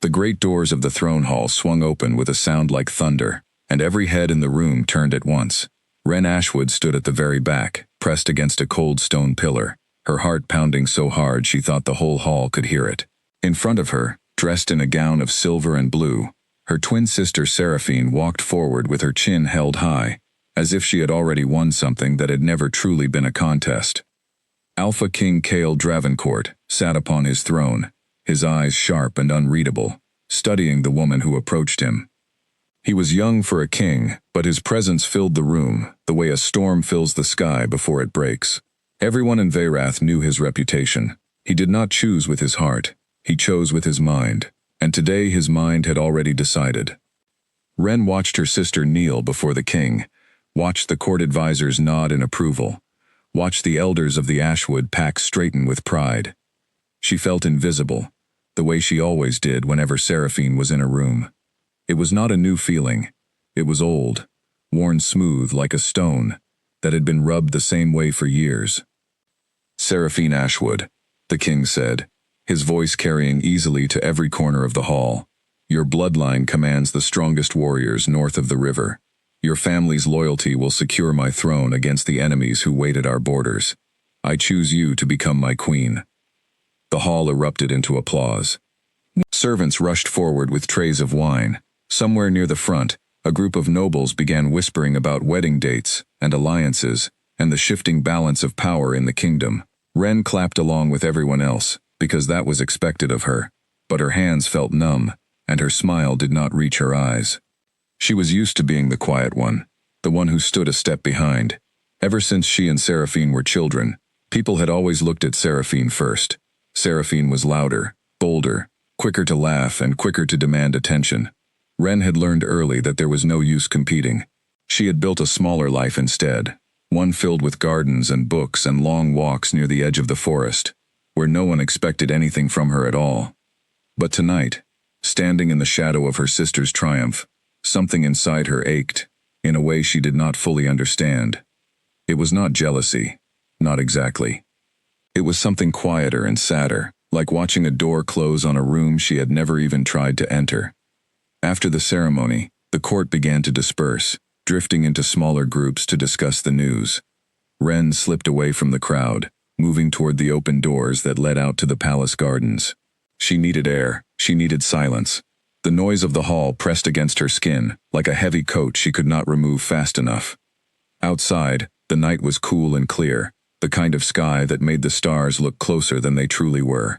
The great doors of the throne hall swung open with a sound like thunder, and every head in the room turned at once. Wren Ashwood stood at the very back, pressed against a cold stone pillar, her heart pounding so hard she thought the whole hall could hear it. In front of her, dressed in a gown of silver and blue, her twin sister Seraphine walked forward with her chin held high, as if she had already won something that had never truly been a contest. Alpha King Cale Dravencourt sat upon his throne, his eyes sharp and unreadable, studying the woman who approached him. He was young for a king, but his presence filled the room, the way a storm fills the sky before it breaks. Everyone in Veyrath knew his reputation. He did not choose with his heart, he chose with his mind, and today his mind had already decided. Wren watched her sister kneel before the king, watched the court advisors nod in approval, watched the elders of the Ashwood pack straighten with pride. She felt invisible, the way she always did whenever Seraphine was in a room. It was not a new feeling. It was old, worn smooth like a stone, that had been rubbed the same way for years. "Seraphine Ashwood," the king said, his voice carrying easily to every corner of the hall. "Your bloodline commands the strongest warriors north of the river. Your family's loyalty will secure my throne against the enemies who wait at our borders. I choose you to become my queen." The hall erupted into applause. Servants rushed forward with trays of wine. Somewhere near the front, a group of nobles began whispering about wedding dates and alliances and the shifting balance of power in the kingdom. Wren clapped along with everyone else, because that was expected of her, but her hands felt numb, and her smile did not reach her eyes. She was used to being the quiet one, the one who stood a step behind. Ever since she and Seraphine were children, people had always looked at Seraphine first. Seraphine was louder, bolder, quicker to laugh and quicker to demand attention. Wren had learned early that there was no use competing. She had built a smaller life instead, one filled with gardens and books and long walks near the edge of the forest, where no one expected anything from her at all. But tonight, standing in the shadow of her sister's triumph, something inside her ached, in a way she did not fully understand. It was not jealousy, not exactly. It was something quieter and sadder, like watching a door close on a room she had never even tried to enter. After the ceremony, the court began to disperse, drifting into smaller groups to discuss the news. Wren slipped away from the crowd, moving toward the open doors that led out to the palace gardens. She needed air, she needed silence. The noise of the hall pressed against her skin, like a heavy coat she could not remove fast enough. Outside, the night was cool and clear, the kind of sky that made the stars look closer than they truly were.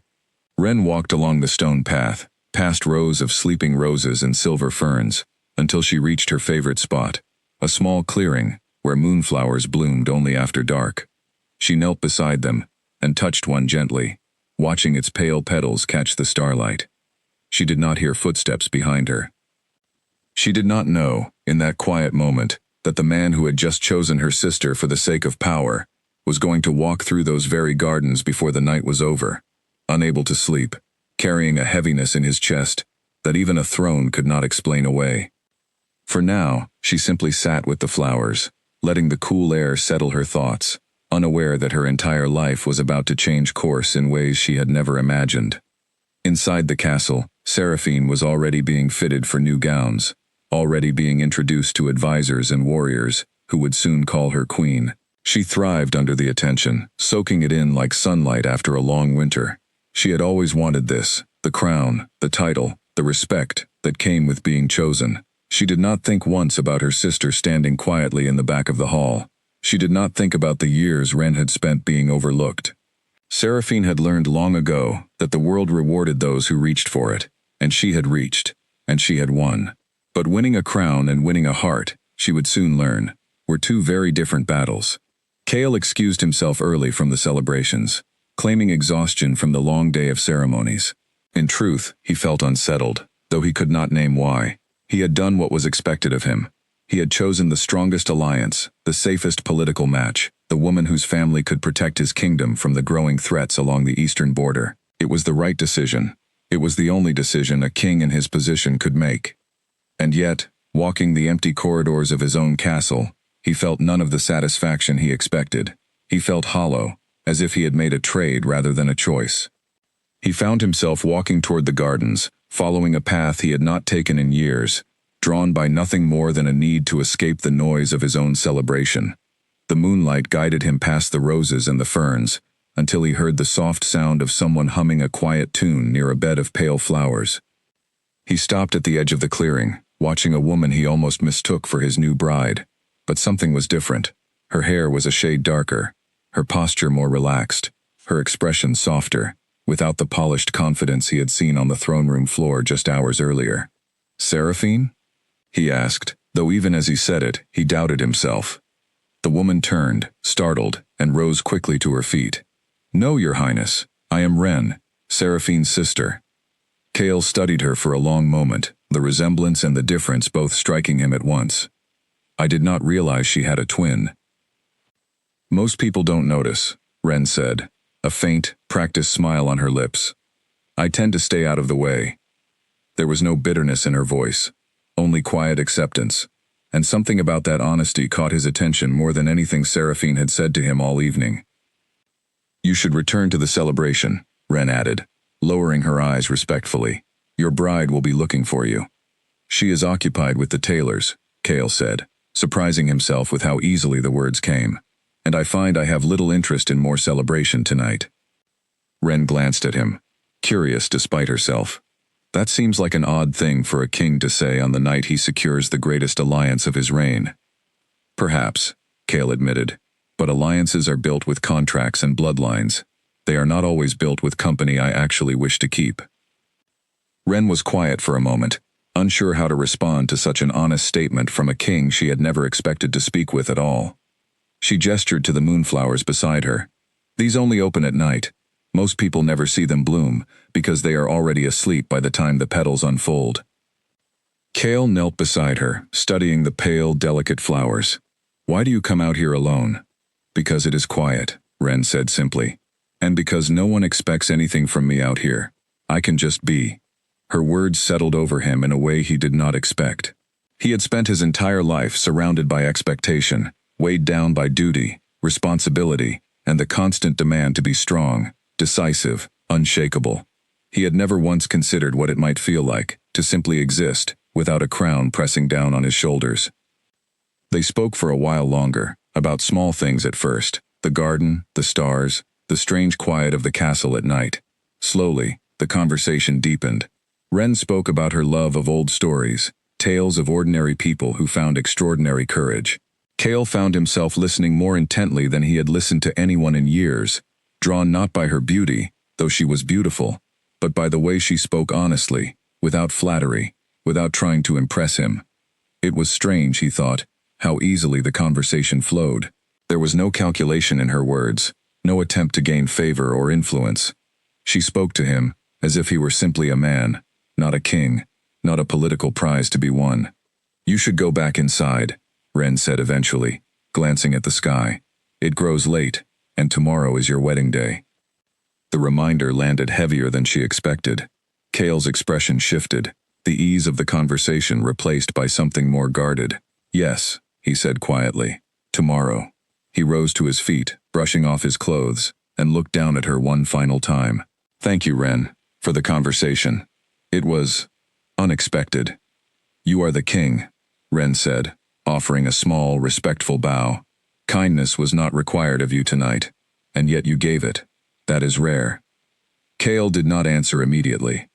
Wren walked along the stone path, past rows of sleeping roses and silver ferns, until she reached her favorite spot, a small clearing where moonflowers bloomed only after dark. She knelt beside them and touched one gently, watching its pale petals catch the starlight. She did not hear footsteps behind her. She did not know, in that quiet moment, that the man who had just chosen her sister for the sake of power was going to walk through those very gardens before the night was over, unable to sleep, carrying a heaviness in his chest that even a throne could not explain away. For now, she simply sat with the flowers, letting the cool air settle her thoughts, unaware that her entire life was about to change course in ways she had never imagined. Inside the castle, Seraphine was already being fitted for new gowns, already being introduced to advisors and warriors who would soon call her queen. She thrived under the attention, soaking it in like sunlight after a long winter. She had always wanted this, the crown, the title, the respect that came with being chosen. She did not think once about her sister standing quietly in the back of the hall. She did not think about the years Wren had spent being overlooked. Seraphine had learned long ago that the world rewarded those who reached for it, and she had reached, and she had won. But winning a crown and winning a heart, she would soon learn, were two very different battles. Cale excused himself early from the celebrations, claiming exhaustion from the long day of ceremonies. In truth, he felt unsettled, though he could not name why. He had done what was expected of him. He had chosen the strongest alliance, the safest political match, the woman whose family could protect his kingdom from the growing threats along the eastern border. It was the right decision. It was the only decision a king in his position could make. And yet, walking the empty corridors of his own castle, he felt none of the satisfaction he expected. He felt hollow, as if he had made a trade rather than a choice. He found himself walking toward the gardens, following a path he had not taken in years, drawn by nothing more than a need to escape the noise of his own celebration. The moonlight guided him past the roses and the ferns, until he heard the soft sound of someone humming a quiet tune near a bed of pale flowers. He stopped at the edge of the clearing, watching a woman he almost mistook for his new bride. But something was different. Her hair was a shade darker, her posture more relaxed, her expression softer, without the polished confidence he had seen on the throne room floor just hours earlier. "Seraphine?" he asked, though even as he said it, he doubted himself. The woman turned, startled, and rose quickly to her feet. "No, Your Highness, I am Ren, Seraphine's sister." Kale studied her for a long moment, the resemblance and the difference both striking him at once. "I did not realize she had a twin." "Most people don't notice," Ren said, a faint, practiced smile on her lips. "I tend to stay out of the way." There was no bitterness in her voice, only quiet acceptance, and something about that honesty caught his attention more than anything Seraphine had said to him all evening. "You should return to the celebration," Ren added, lowering her eyes respectfully. "Your bride will be looking for you." "She is occupied with the tailors," Kale said, surprising himself with how easily the words came. "And I find I have little interest in more celebration tonight." Ren glanced at him, curious despite herself. That seems like an odd thing for a king to say on the night he secures the greatest alliance of his reign. "Perhaps," Kale admitted, "but alliances are built with contracts and bloodlines. They are not always built with company I actually wish to keep." Ren was quiet for a moment, unsure how to respond to such an honest statement from a king she had never expected to speak with at all. She gestured to the moonflowers beside her. "These only open at night. Most people never see them bloom, because they are already asleep by the time the petals unfold." Kale knelt beside her, studying the pale, delicate flowers. "Why do you come out here alone?" "Because it is quiet," Ren said simply. "And because no one expects anything from me out here. I can just be." Her words settled over him in a way he did not expect. He had spent his entire life surrounded by expectation, weighed down by duty, responsibility, and the constant demand to be strong, decisive, unshakable. He had never once considered what it might feel like to simply exist, without a crown pressing down on his shoulders. They spoke for a while longer, about small things at first, the garden, the stars, the strange quiet of the castle at night. Slowly, the conversation deepened. Ren spoke about her love of old stories, tales of ordinary people who found extraordinary courage. Kale found himself listening more intently than he had listened to anyone in years, drawn not by her beauty, though she was beautiful, but by the way she spoke honestly, without flattery, without trying to impress him. It was strange, he thought, how easily the conversation flowed. There was no calculation in her words, no attempt to gain favor or influence. She spoke to him as if he were simply a man, not a king, not a political prize to be won. "You should go back inside," Ren said eventually, glancing at the sky. "It grows late, and tomorrow is your wedding day." The reminder landed heavier than she expected. Kale's expression shifted, the ease of the conversation replaced by something more guarded. "Yes," he said quietly. "Tomorrow." He rose to his feet, brushing off his clothes, and looked down at her one final time. "Thank you, Ren, for the conversation. It was unexpected." "You are the king," Ren said, offering a small, respectful bow. "Kindness was not required of you tonight, and yet you gave it. That is rare." Kale did not answer immediately.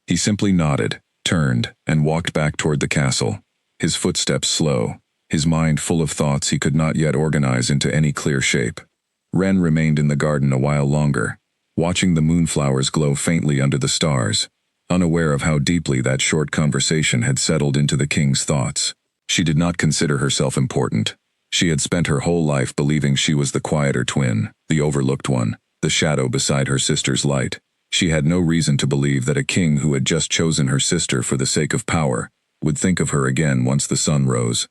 He simply nodded, turned, and walked back toward the castle, his footsteps slow, his mind full of thoughts he could not yet organize into any clear shape. Ren remained in the garden a while longer, watching the moonflowers glow faintly under the stars, unaware of how deeply that short conversation had settled into the king's thoughts. She did not consider herself important. She had spent her whole life believing she was the quieter twin, the overlooked one, the shadow beside her sister's light. She had no reason to believe that a king who had just chosen her sister for the sake of power would think of her again once the sun rose.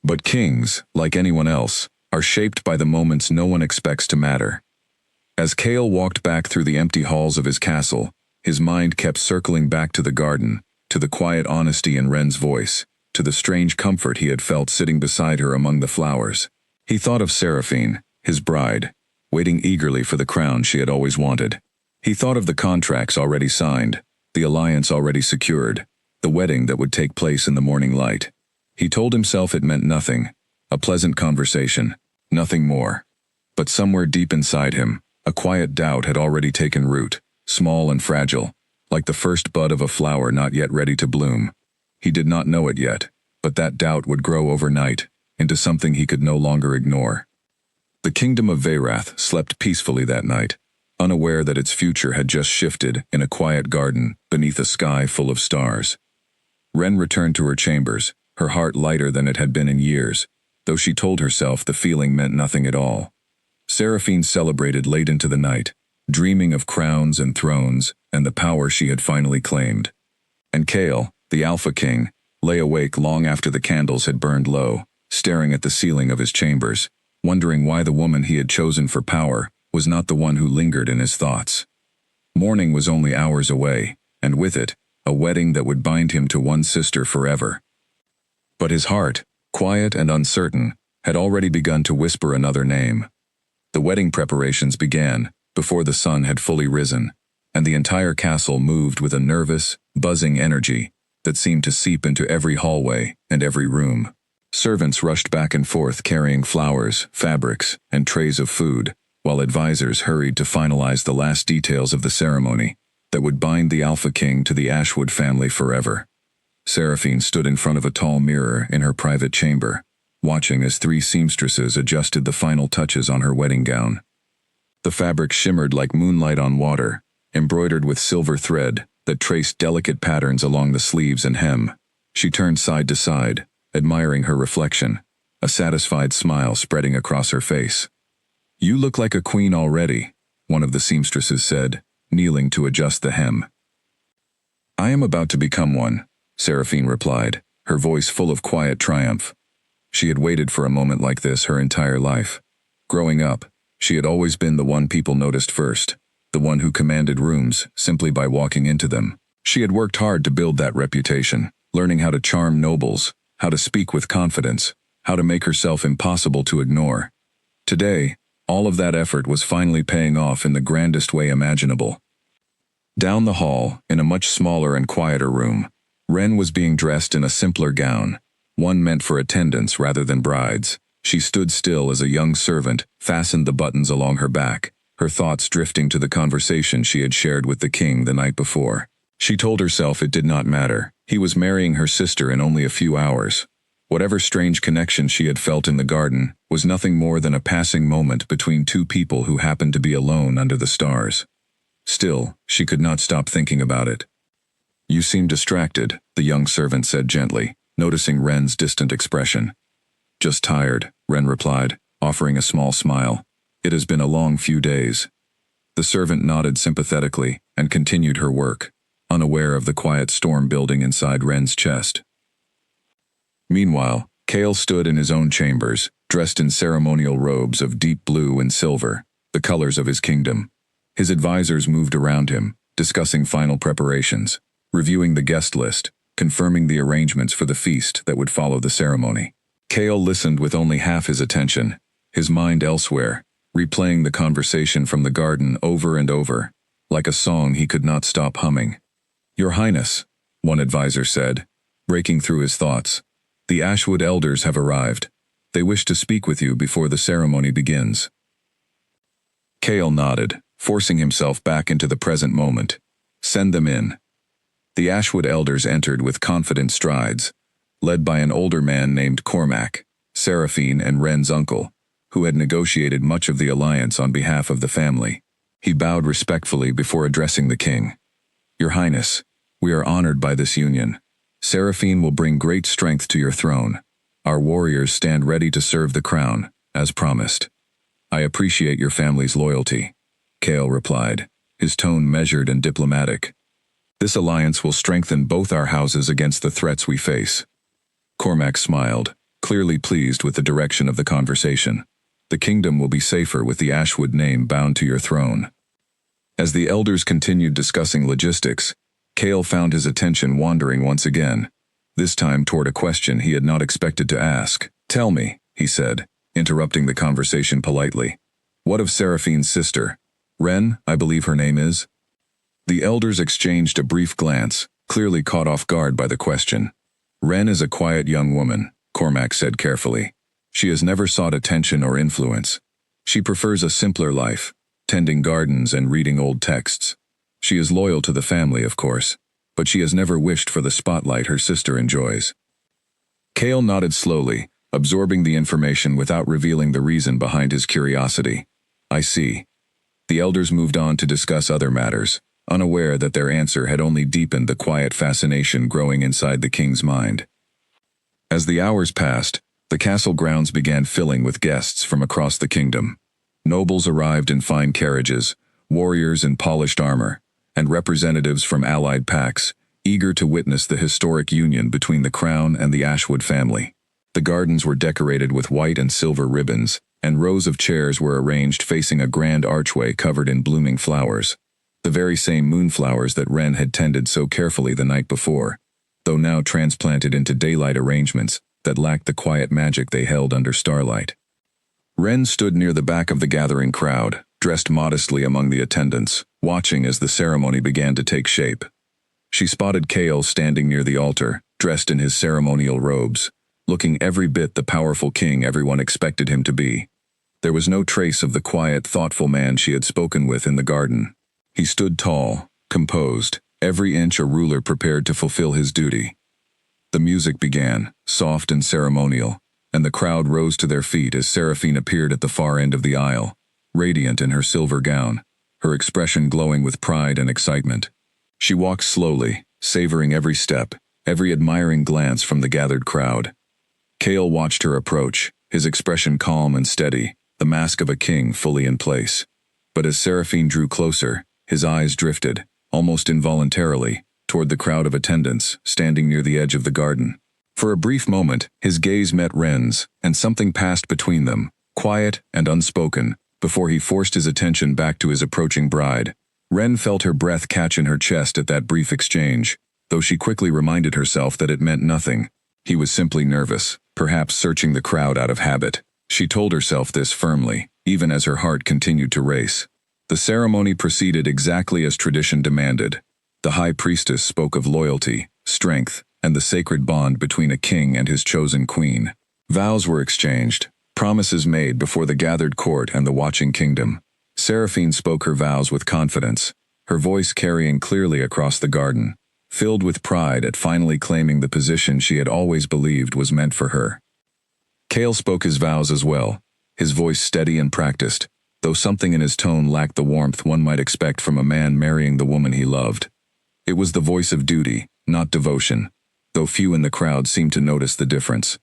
But kings, like anyone else, are shaped by the moments no one expects to matter. As Kale walked back through the empty halls of his castle, his mind kept circling back to the garden, to the quiet honesty in Ren's voice, to the strange comfort he had felt sitting beside her among the flowers. He thought of Seraphine, his bride, waiting eagerly for the crown she had always wanted. He thought of the contracts already signed, the alliance already secured, the wedding that would take place in the morning light. He told himself it meant nothing, a pleasant conversation, nothing more. But somewhere deep inside him, a quiet doubt had already taken root, small and fragile, like the first bud of a flower not yet ready to bloom. He did not know it yet, but that doubt would grow overnight into something he could no longer ignore. The kingdom of Veyrath slept peacefully that night, unaware that its future had just shifted in a quiet garden beneath a sky full of stars. Ren returned to her chambers, her heart lighter than it had been in years, though she told herself the feeling meant nothing at all. Seraphine celebrated late into the night, dreaming of crowns and thrones and the power she had finally claimed. And Kael, the Alpha King, lay awake long after the candles had burned low, staring at the ceiling of his chambers, wondering why the woman he had chosen for power was not the one who lingered in his thoughts. Morning was only hours away, and with it, a wedding that would bind him to one sister forever. But his heart, quiet and uncertain, had already begun to whisper another name. The wedding preparations began before the sun had fully risen, and the entire castle moved with a nervous, buzzing energy that seemed to seep into every hallway and every room. Servants rushed back and forth carrying flowers, fabrics, and trays of food, while advisors hurried to finalize the last details of the ceremony that would bind the Alpha King to the Ashwood family forever. Seraphine stood in front of a tall mirror in her private chamber, watching as 3 seamstresses adjusted the final touches on her wedding gown. The fabric shimmered like moonlight on water, embroidered with silver thread that traced delicate patterns along the sleeves and hem. She turned side to side, admiring her reflection, a satisfied smile spreading across her face. "You look like a queen already," one of the seamstresses said, kneeling to adjust the hem. "I am about to become one," Seraphine replied, her voice full of quiet triumph. She had waited for a moment like this her entire life. Growing up, she had always been the one people noticed first, the one who commanded rooms simply by walking into them. She had worked hard to build that reputation, learning how to charm nobles, how to speak with confidence, how to make herself impossible to ignore. Today, all of that effort was finally paying off in the grandest way imaginable. Down the hall, in a much smaller and quieter room, Ren was being dressed in a simpler gown, one meant for attendants rather than brides. She stood still as a young servant fastened the buttons along her back, her thoughts drifting to the conversation she had shared with the king the night before. She told herself it did not matter. He was marrying her sister in only a few hours. Whatever strange connection she had felt in the garden was nothing more than a passing moment between 2 people who happened to be alone under the stars. Still, she could not stop thinking about it. "You seem distracted," the young servant said gently, noticing Ren's distant expression. "Just tired," Ren replied, offering a small smile. "It has been a long few days." The servant nodded sympathetically and continued her work, unaware of the quiet storm building inside Ren's chest. Meanwhile, Kael stood in his own chambers, dressed in ceremonial robes of deep blue and silver, the colors of his kingdom. His advisors moved around him, discussing final preparations, reviewing the guest list, confirming the arrangements for the feast that would follow the ceremony. Kael listened with only half his attention, his mind elsewhere, replaying the conversation from the garden over and over, like a song he could not stop humming. "Your Highness," one advisor said, breaking through his thoughts, "the Ashwood elders have arrived. They wish to speak with you before the ceremony begins." Kael nodded, forcing himself back into the present moment. "Send them in." The Ashwood elders entered with confident strides, led by an older man named Cormac, Seraphine and Ren's uncle, who had negotiated much of the alliance on behalf of the family. He bowed respectfully before addressing the king. "Your Highness, we are honored by this union. Seraphine will bring great strength to your throne. Our warriors stand ready to serve the crown, as promised." "I appreciate your family's loyalty," Kael replied, his tone measured and diplomatic. "This alliance will strengthen both our houses against the threats we face." Cormac smiled, clearly pleased with the direction of the conversation. "The kingdom will be safer with the Ashwood name bound to your throne." As the elders continued discussing logistics, Kael found his attention wandering once again, this time toward a question he had not expected to ask. "Tell me," he said, interrupting the conversation politely. "What of Seraphine's sister? Ren, I believe her name is?" The elders exchanged a brief glance, clearly caught off guard by the question. Ren is a quiet young woman, Cormac said carefully. She has never sought attention or influence. She prefers a simpler life, tending gardens and reading old texts. She is loyal to the family, of course, but she has never wished for the spotlight her sister enjoys. Cale nodded slowly, absorbing the information without revealing the reason behind his curiosity. I see. The elders moved on to discuss other matters, unaware that their answer had only deepened the quiet fascination growing inside the king's mind. As the hours passed, the castle grounds began filling with guests from across the kingdom. Nobles arrived in fine carriages, warriors in polished armor, and representatives from allied pacts, eager to witness the historic union between the crown and the Ashwood family. The gardens were decorated with white and silver ribbons, and rows of chairs were arranged facing a grand archway covered in blooming flowers. The very same moonflowers that Ren had tended so carefully the night before, though now transplanted into daylight arrangements that lacked the quiet magic they held under starlight. Ren stood near the back of the gathering crowd, dressed modestly among the attendants, watching as the ceremony began to take shape. She spotted Cale standing near the altar, dressed in his ceremonial robes, looking every bit the powerful king everyone expected him to be. There was no trace of the quiet, thoughtful man she had spoken with in the garden. He stood tall, composed, every inch a ruler prepared to fulfill his duty. The music began, soft and ceremonial, and the crowd rose to their feet as Seraphine appeared at the far end of the aisle, radiant in her silver gown, her expression glowing with pride and excitement. She walked slowly, savoring every step, every admiring glance from the gathered crowd. Cale watched her approach, his expression calm and steady, the mask of a king fully in place. But as Seraphine drew closer, his eyes drifted, almost involuntarily, toward the crowd of attendants standing near the edge of the garden. For a brief moment, his gaze met Ren's, and something passed between them, quiet and unspoken, before he forced his attention back to his approaching bride. Ren felt her breath catch in her chest at that brief exchange, though she quickly reminded herself that it meant nothing. He was simply nervous, perhaps searching the crowd out of habit. She told herself this firmly, even as her heart continued to race. The ceremony proceeded exactly as tradition demanded. The high priestess spoke of loyalty, strength, and the sacred bond between a king and his chosen queen. Vows were exchanged, promises made before the gathered court and the watching kingdom. Seraphine spoke her vows with confidence, her voice carrying clearly across the garden, filled with pride at finally claiming the position she had always believed was meant for her. Cale spoke his vows as well, his voice steady and practiced, though something in his tone lacked the warmth one might expect from a man marrying the woman he loved. It was the voice of duty, not devotion, though few in the crowd seemed to notice the difference.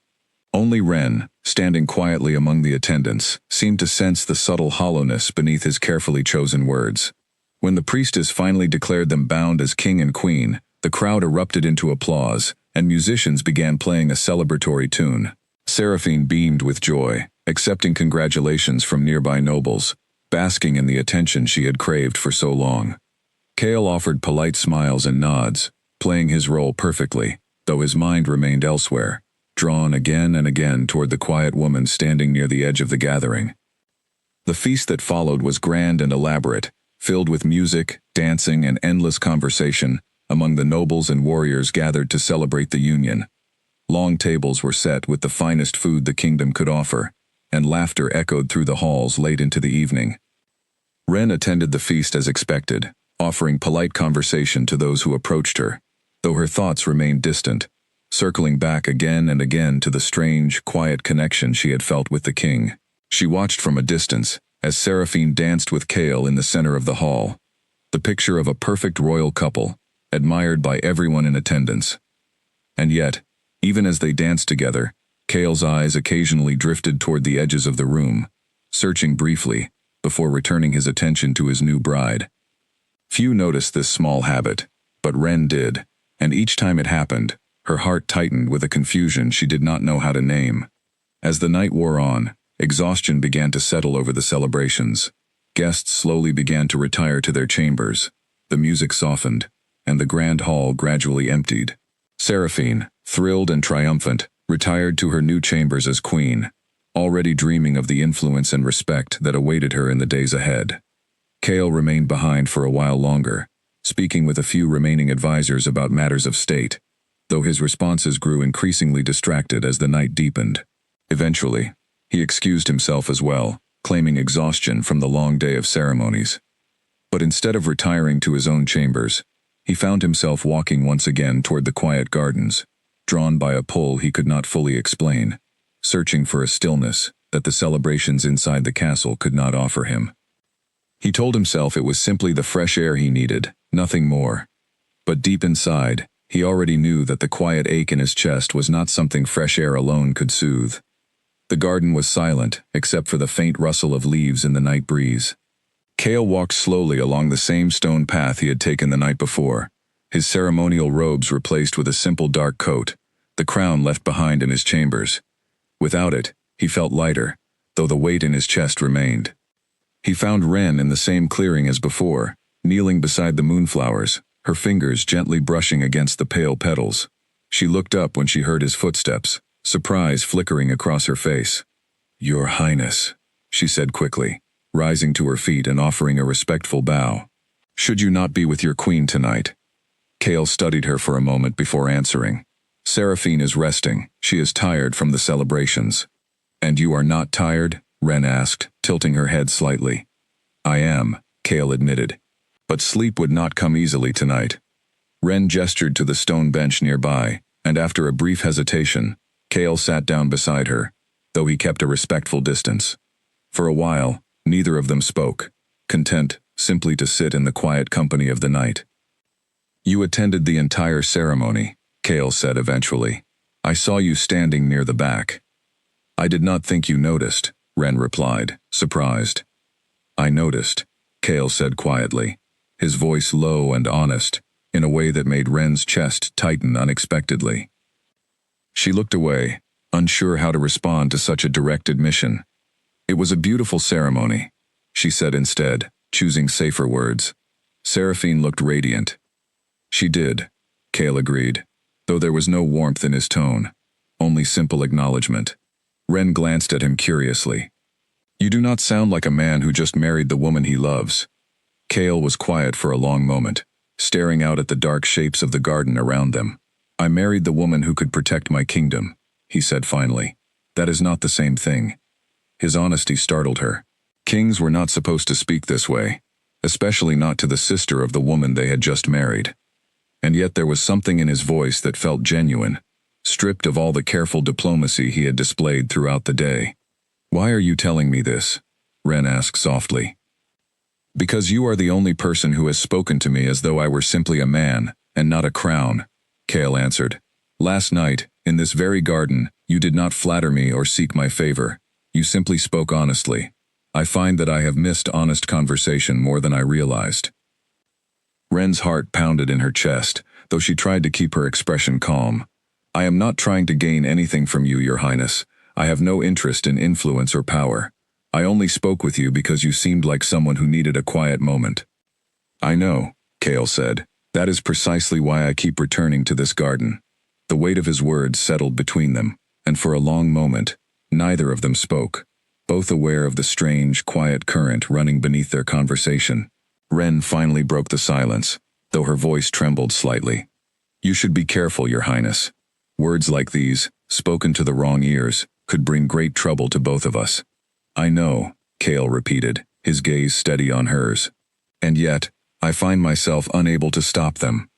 Only Ren, standing quietly among the attendants, seemed to sense the subtle hollowness beneath his carefully chosen words. When the priestess finally declared them bound as king and queen, the crowd erupted into applause, and musicians began playing a celebratory tune. Seraphine beamed with joy, accepting congratulations from nearby nobles, basking in the attention she had craved for so long. Cale offered polite smiles and nods, playing his role perfectly, though his mind remained elsewhere, drawn again and again toward the quiet woman standing near the edge of the gathering. The feast that followed was grand and elaborate, filled with music, dancing, and endless conversation among the nobles and warriors gathered to celebrate the union. Long tables were set with the finest food the kingdom could offer, and laughter echoed through the halls late into the evening. Ren attended the feast as expected, offering polite conversation to those who approached her, though her thoughts remained distant, circling back again and again to the strange, quiet connection she had felt with the king. She watched from a distance, as Seraphine danced with Cale in the center of the hall, the picture of a perfect royal couple, admired by everyone in attendance. And yet, even as they danced together, Cale's eyes occasionally drifted toward the edges of the room, searching briefly, before returning his attention to his new bride. Few noticed this small habit, but Ren did, and each time it happened, her heart tightened with a confusion she did not know how to name. As the night wore on, exhaustion began to settle over the celebrations. Guests slowly began to retire to their chambers, the music softened, and the grand hall gradually emptied. Seraphine, thrilled and triumphant, retired to her new chambers as queen, already dreaming of the influence and respect that awaited her in the days ahead. Cale remained behind for a while longer, speaking with a few remaining advisors about matters of state, though his responses grew increasingly distracted as the night deepened. Eventually, he excused himself as well, claiming exhaustion from the long day of ceremonies. But instead of retiring to his own chambers, he found himself walking once again toward the quiet gardens, drawn by a pull he could not fully explain, searching for a stillness that the celebrations inside the castle could not offer him. He told himself it was simply the fresh air he needed, nothing more. But deep inside, he already knew that the quiet ache in his chest was not something fresh air alone could soothe. The garden was silent, except for the faint rustle of leaves in the night breeze. Cale walked slowly along the same stone path he had taken the night before, his ceremonial robes replaced with a simple dark coat, the crown left behind in his chambers. Without it, he felt lighter, though the weight in his chest remained. He found Ren in the same clearing as before, kneeling beside the moonflowers, her fingers gently brushing against the pale petals. She looked up when she heard his footsteps, surprise flickering across her face. "Your Highness," she said quickly, rising to her feet and offering a respectful bow. "Should you not be with your queen tonight?" Cale studied her for a moment before answering. "Seraphine is resting. She is tired from the celebrations." "And you are not tired?" Ren asked, tilting her head slightly. "I am," Cale admitted. "But sleep would not come easily tonight." Ren gestured to the stone bench nearby, and after a brief hesitation, Cale sat down beside her, though he kept a respectful distance. For a while, neither of them spoke, content simply to sit in the quiet company of the night. "You attended the entire ceremony," Cale said eventually. "I saw you standing near the back." "I did not think you noticed," Ren replied, surprised. "I noticed," Cale said quietly, his voice low and honest, in a way that made Ren's chest tighten unexpectedly. She looked away, unsure how to respond to such a direct admission. "It was a beautiful ceremony," she said instead, choosing safer words. Seraphine looked radiant. "She did," Cale agreed, though there was no warmth in his tone, only simple acknowledgement. Ren glanced at him curiously. "You do not sound like a man who just married the woman he loves." Cale was quiet for a long moment, staring out at the dark shapes of the garden around them. "I married the woman who could protect my kingdom," he said finally. "That is not the same thing." His honesty startled her. Kings were not supposed to speak this way, especially not to the sister of the woman they had just married. And yet there was something in his voice that felt genuine, stripped of all the careful diplomacy he had displayed throughout the day. "Why are you telling me this?" Ren asked softly. "Because you are the only person who has spoken to me as though I were simply a man, and not a crown," Cale answered. "Last night, in this very garden, you did not flatter me or seek my favor. You simply spoke honestly. I find that I have missed honest conversation more than I realized." Ren's heart pounded in her chest, though she tried to keep her expression calm. "I am not trying to gain anything from you, Your Highness. I have no interest in influence or power. I only spoke with you because you seemed like someone who needed a quiet moment." "I know," Cale said. "That is precisely why I keep returning to this garden." The weight of his words settled between them, and for a long moment, neither of them spoke, both aware of the strange, quiet current running beneath their conversation. Ren finally broke the silence, though her voice trembled slightly. "You should be careful, Your Highness. Words like these, spoken to the wrong ears, could bring great trouble to both of us." "I know," Cale repeated, his gaze steady on hers. "And yet, I find myself unable to stop them."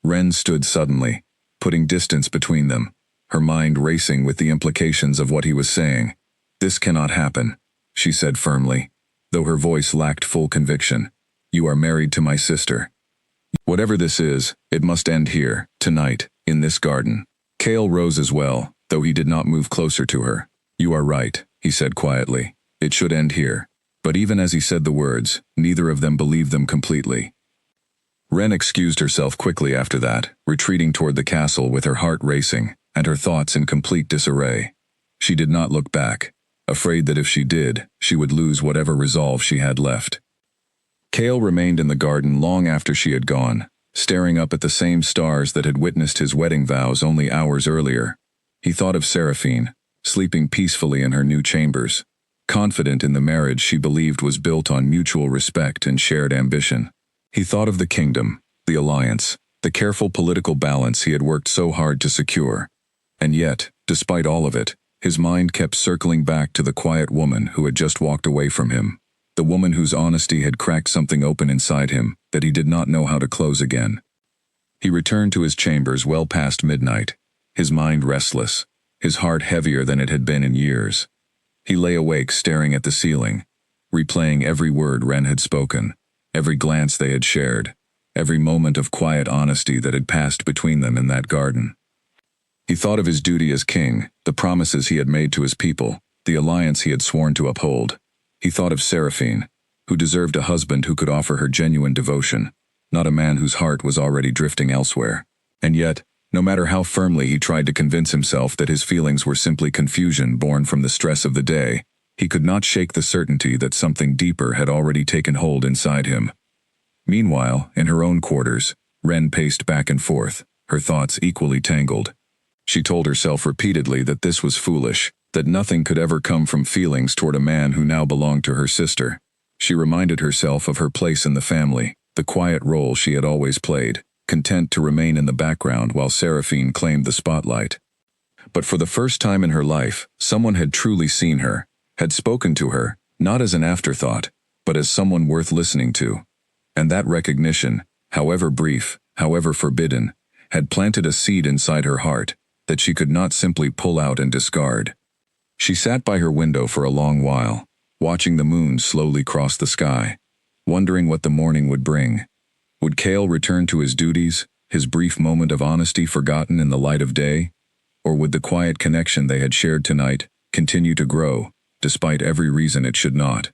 Ren stood suddenly, putting distance between them, her mind racing with the implications of what he was saying. "This cannot happen," she said firmly, though her voice lacked full conviction. "You are married to my sister. Whatever this is, it must end here, tonight, in this garden." Cale rose as well, though he did not move closer to her. "You are right," he said quietly. "It should end here." But even as he said the words, neither of them believed them completely. Ren excused herself quickly after that, retreating toward the castle with her heart racing, and her thoughts in complete disarray. She did not look back, afraid that if she did, she would lose whatever resolve she had left. Cale remained in the garden long after she had gone, staring up at the same stars that had witnessed his wedding vows only hours earlier. He thought of Seraphine, sleeping peacefully in her new chambers, confident in the marriage she believed was built on mutual respect and shared ambition. He thought of the kingdom, the alliance, the careful political balance he had worked so hard to secure. And yet, despite all of it, his mind kept circling back to the quiet woman who had just walked away from him, the woman whose honesty had cracked something open inside him that he did not know how to close again. He returned to his chambers well past midnight, his mind restless, his heart heavier than it had been in years. He lay awake staring at the ceiling, replaying every word Ren had spoken, every glance they had shared, every moment of quiet honesty that had passed between them in that garden. He thought of his duty as king, the promises he had made to his people, the alliance he had sworn to uphold. He thought of Seraphine, who deserved a husband who could offer her genuine devotion, not a man whose heart was already drifting elsewhere. And yet, no matter how firmly he tried to convince himself that his feelings were simply confusion born from the stress of the day, he could not shake the certainty that something deeper had already taken hold inside him. Meanwhile, in her own quarters, Ren paced back and forth, her thoughts equally tangled. She told herself repeatedly that this was foolish, that nothing could ever come from feelings toward a man who now belonged to her sister. She reminded herself of her place in the family, the quiet role she had always played, content to remain in the background while Seraphine claimed the spotlight. But for the first time in her life, someone had truly seen her, had spoken to her, not as an afterthought, but as someone worth listening to. And that recognition, however brief, however forbidden, had planted a seed inside her heart that she could not simply pull out and discard. She sat by her window for a long while, watching the moon slowly cross the sky, wondering what the morning would bring. Would Cale return to his duties, his brief moment of honesty forgotten in the light of day? Or would the quiet connection they had shared tonight continue to grow, despite every reason it should not?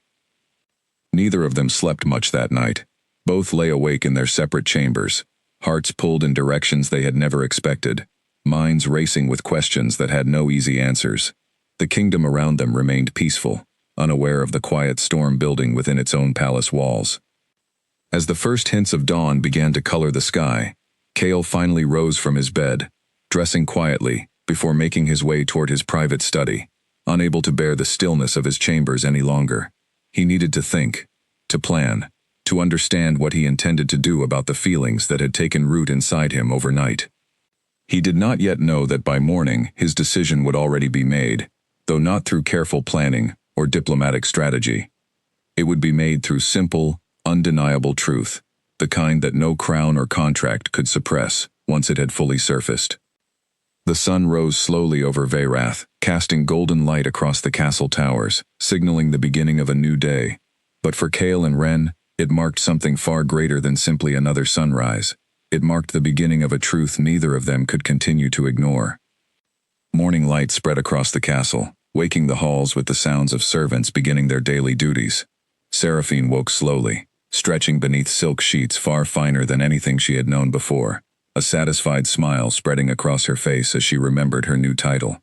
Neither of them slept much that night. Both lay awake in their separate chambers, hearts pulled in directions they had never expected, minds racing with questions that had no easy answers. The kingdom around them remained peaceful, unaware of the quiet storm building within its own palace walls. As the first hints of dawn began to color the sky, Cale finally rose from his bed, dressing quietly, before making his way toward his private study, unable to bear the stillness of his chambers any longer. He needed to think, to plan, to understand what he intended to do about the feelings that had taken root inside him overnight. He did not yet know that by morning his decision would already be made, though not through careful planning or diplomatic strategy. It would be made through simple, undeniable truth, the kind that no crown or contract could suppress once it had fully surfaced. The sun rose slowly over Veyrath, casting golden light across the castle towers, signaling the beginning of a new day. But for Cale and Ren, it marked something far greater than simply another sunrise. It marked the beginning of a truth neither of them could continue to ignore. Morning light spread across the castle, waking the halls with the sounds of servants beginning their daily duties. Seraphine woke slowly, stretching beneath silk sheets far finer than anything she had known before, a satisfied smile spreading across her face as she remembered her new title.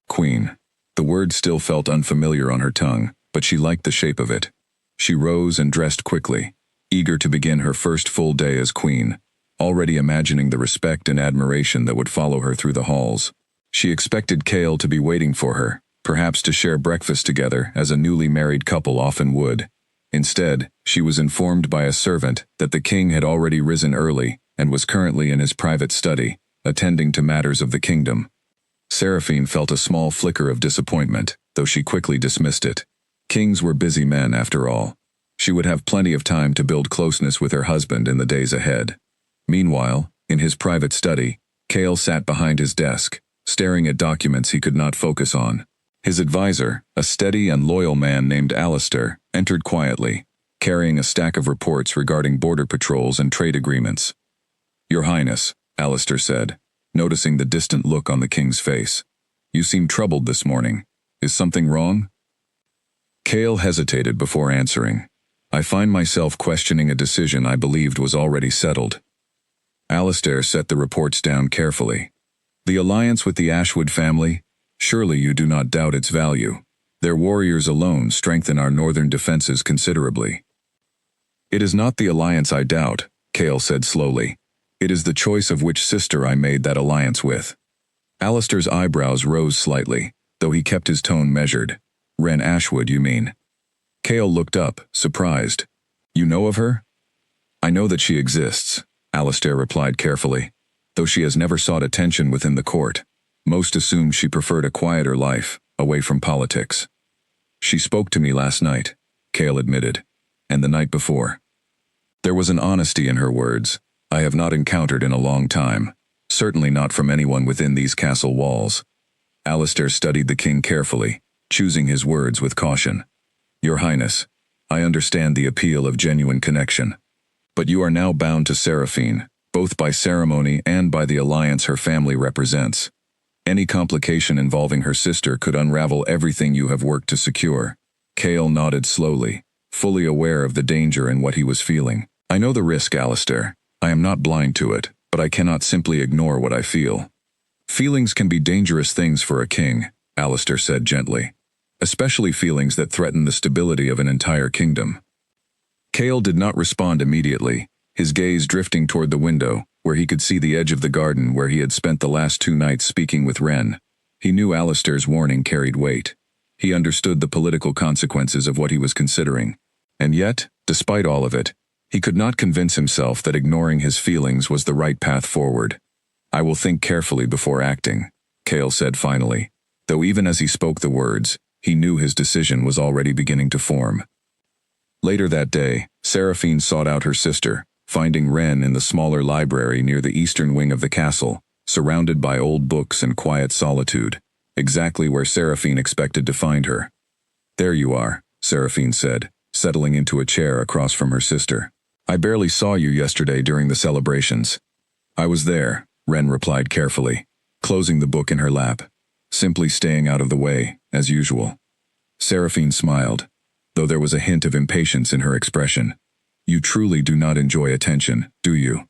Queen. The word still felt unfamiliar on her tongue, but she liked the shape of it. She rose and dressed quickly, eager to begin her first full day as queen, already imagining the respect and admiration that would follow her through the halls. She expected Cale to be waiting for her, perhaps to share breakfast together as a newly married couple often would. Instead, she was informed by a servant that the king had already risen early and was currently in his private study, attending to matters of the kingdom. Seraphine felt a small flicker of disappointment, though she quickly dismissed it. Kings were busy men, after all. She would have plenty of time to build closeness with her husband in the days ahead. Meanwhile, in his private study, Cale sat behind his desk, staring at documents he could not focus on. His advisor, a steady and loyal man named Alistair, entered quietly, carrying a stack of reports regarding border patrols and trade agreements. "Your Highness," Alistair said, noticing the distant look on the king's face. "You seem troubled this morning. Is something wrong?" Cale hesitated before answering. "I find myself questioning a decision I believed was already settled." Alistair set the reports down carefully. "The alliance with the Ashwood family? Surely you do not doubt its value. Their warriors alone strengthen our northern defenses considerably." "It is not the alliance I doubt," Cale said slowly. "It is the choice of which sister I made that alliance with." Alistair's eyebrows rose slightly, though he kept his tone measured. "Ren Ashwood, you mean?" Cale looked up, surprised. "You know of her?" I know that she exists, Alistair replied carefully. Though she has never sought attention within the court, most assume she preferred a quieter life, away from politics. She spoke to me last night, Cale admitted, and the night before. There was an honesty in her words I have not encountered in a long time, certainly not from anyone within these castle walls. Alistair studied the king carefully, choosing his words with caution. Your Highness, I understand the appeal of genuine connection. But you are now bound to Seraphine, both by ceremony and by the alliance her family represents. Any complication involving her sister could unravel everything you have worked to secure. Cale nodded slowly, fully aware of the danger in what he was feeling. I know the risk, Alistair. I am not blind to it, but I cannot simply ignore what I feel. Feelings can be dangerous things for a king, Alistair said gently, especially feelings that threaten the stability of an entire kingdom. Cale did not respond immediately, his gaze drifting toward the window, where he could see the edge of the garden where he had spent the last 2 nights speaking with Ren. He knew Alistair's warning carried weight. He understood the political consequences of what he was considering. And yet, despite all of it, he could not convince himself that ignoring his feelings was the right path forward. I will think carefully before acting, Cale said finally, though even as he spoke the words, he knew his decision was already beginning to form. Later that day, Seraphine sought out her sister, finding Ren in the smaller library near the eastern wing of the castle, surrounded by old books and quiet solitude, exactly where Seraphine expected to find her. There you are, Seraphine said, settling into a chair across from her sister. I barely saw you yesterday during the celebrations. I was there, Ren replied carefully, closing the book in her lap, simply staying out of the way, as usual. Seraphine smiled, though there was a hint of impatience in her expression. You truly do not enjoy attention, do you?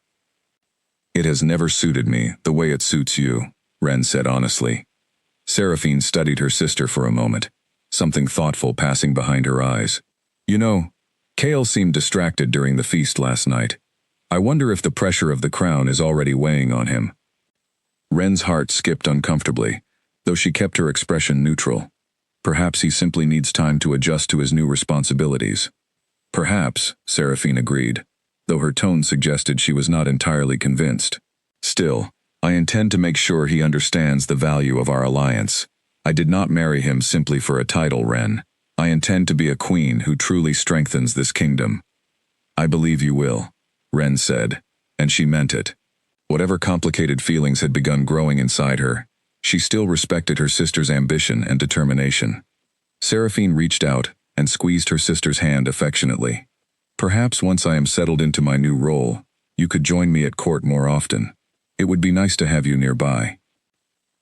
It has never suited me the way it suits you, Ren said honestly. Seraphine studied her sister for a moment, something thoughtful passing behind her eyes. You know, Cale seemed distracted during the feast last night. I wonder if the pressure of the crown is already weighing on him. Ren's heart skipped uncomfortably, though she kept her expression neutral. Perhaps he simply needs time to adjust to his new responsibilities. Perhaps, Seraphine agreed, though her tone suggested she was not entirely convinced. Still, I intend to make sure he understands the value of our alliance. I did not marry him simply for a title, Ren. I intend to be a queen who truly strengthens this kingdom. I believe you will, Ren said, and she meant it. Whatever complicated feelings had begun growing inside her, she still respected her sister's ambition and determination. Seraphine reached out and squeezed her sister's hand affectionately. Perhaps once I am settled into my new role, you could join me at court more often. It would be nice to have you nearby.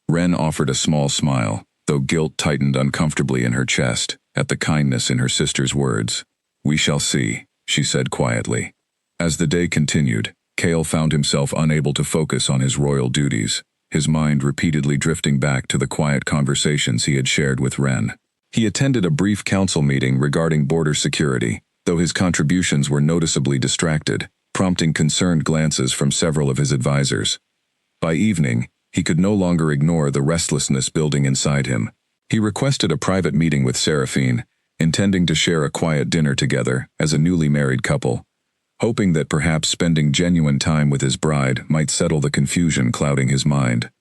Ren offered a small smile, though guilt tightened uncomfortably in her chest at the kindness in her sister's words. We shall see, she said quietly. As the day continued, Cale found himself unable to focus on his royal duties, his mind repeatedly drifting back to the quiet conversations he had shared with Ren. He attended a brief council meeting regarding border security, though his contributions were noticeably distracted, prompting concerned glances from several of his advisors. By evening, he could no longer ignore the restlessness building inside him. He requested a private meeting with Seraphine, intending to share a quiet dinner together as a newly married couple, hoping that perhaps spending genuine time with his bride might settle the confusion clouding his mind.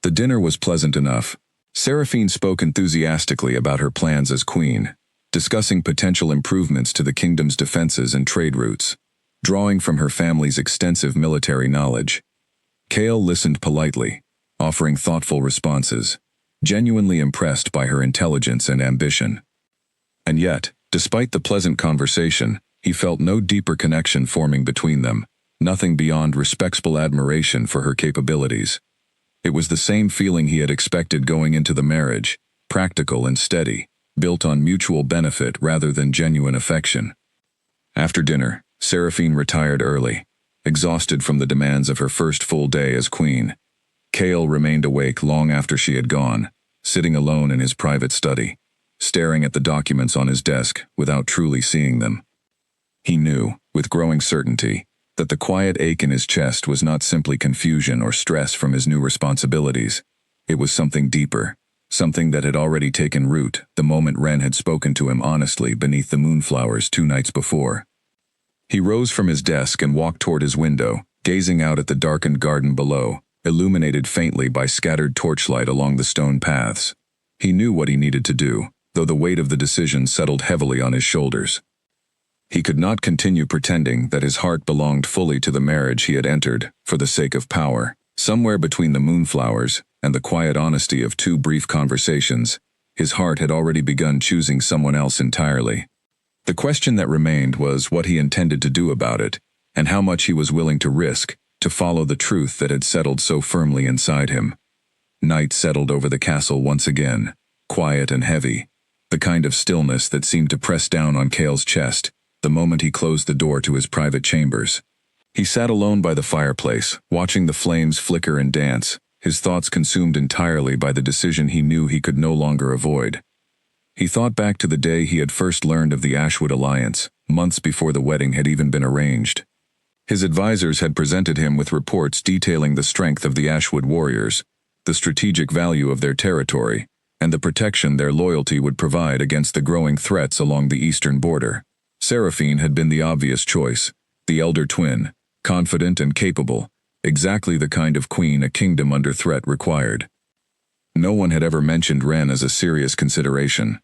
The dinner was pleasant enough. Seraphine spoke enthusiastically about her plans as queen, discussing potential improvements to the kingdom's defenses and trade routes, drawing from her family's extensive military knowledge. Cale listened politely, offering thoughtful responses, genuinely impressed by her intelligence and ambition. And yet, despite the pleasant conversation, he felt no deeper connection forming between them, nothing beyond respectful admiration for her capabilities. It was the same feeling he had expected going into the marriage, practical and steady, built on mutual benefit rather than genuine affection. After dinner, Seraphine retired early, exhausted from the demands of her first full day as queen. Cale remained awake long after she had gone, sitting alone in his private study, staring at the documents on his desk without truly seeing them. He knew, with growing certainty, that the quiet ache in his chest was not simply confusion or stress from his new responsibilities. It was something deeper, something that had already taken root the moment Ren had spoken to him honestly beneath the moonflowers 2 nights before. He rose from his desk and walked toward his window, gazing out at the darkened garden below, illuminated faintly by scattered torchlight along the stone paths. He knew what he needed to do, though the weight of the decision settled heavily on his shoulders. He could not continue pretending that his heart belonged fully to the marriage he had entered for the sake of power. Somewhere between the moonflowers and the quiet honesty of 2 brief conversations, his heart had already begun choosing someone else entirely. The question that remained was what he intended to do about it, and how much he was willing to risk to follow the truth that had settled so firmly inside him. Night settled over the castle once again, quiet and heavy, the kind of stillness that seemed to press down on Cale's chest the moment he closed the door to his private chambers. He sat alone by the fireplace, watching the flames flicker and dance, his thoughts consumed entirely by the decision he knew he could no longer avoid. He thought back to the day he had first learned of the Ashwood alliance, months before the wedding had even been arranged. His advisors had presented him with reports detailing the strength of the Ashwood warriors, the strategic value of their territory, and the protection their loyalty would provide against the growing threats along the eastern border. Seraphine had been the obvious choice, the elder twin, confident and capable, exactly the kind of queen a kingdom under threat required. No one had ever mentioned Wren as a serious consideration.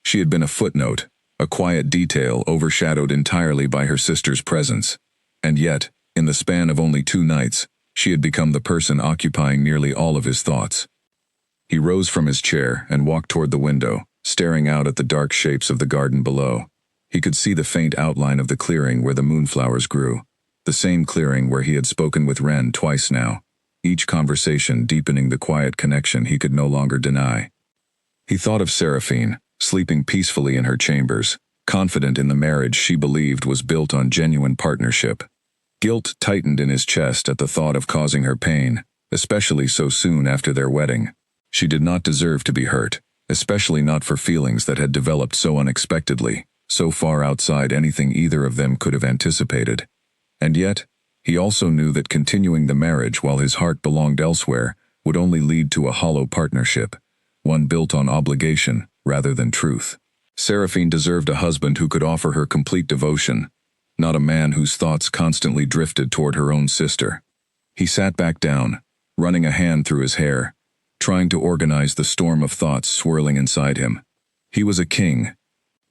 She had been a footnote, a quiet detail overshadowed entirely by her sister's presence. And yet, in the span of only 2 nights, she had become the person occupying nearly all of his thoughts. He rose from his chair and walked toward the window, staring out at the dark shapes of the garden below. He could see the faint outline of the clearing where the moonflowers grew, the same clearing where he had spoken with Wren twice now, each conversation deepening the quiet connection he could no longer deny. He thought of Seraphine, sleeping peacefully in her chambers, confident in the marriage she believed was built on genuine partnership. Guilt tightened in his chest at the thought of causing her pain, especially so soon after their wedding. She did not deserve to be hurt, especially not for feelings that had developed so unexpectedly, so far outside anything either of them could have anticipated. And yet, he also knew that continuing the marriage while his heart belonged elsewhere would only lead to a hollow partnership, one built on obligation rather than truth. Seraphine deserved a husband who could offer her complete devotion, not a man whose thoughts constantly drifted toward her own sister. He sat back down, running a hand through his hair, trying to organize the storm of thoughts swirling inside him. He was a king.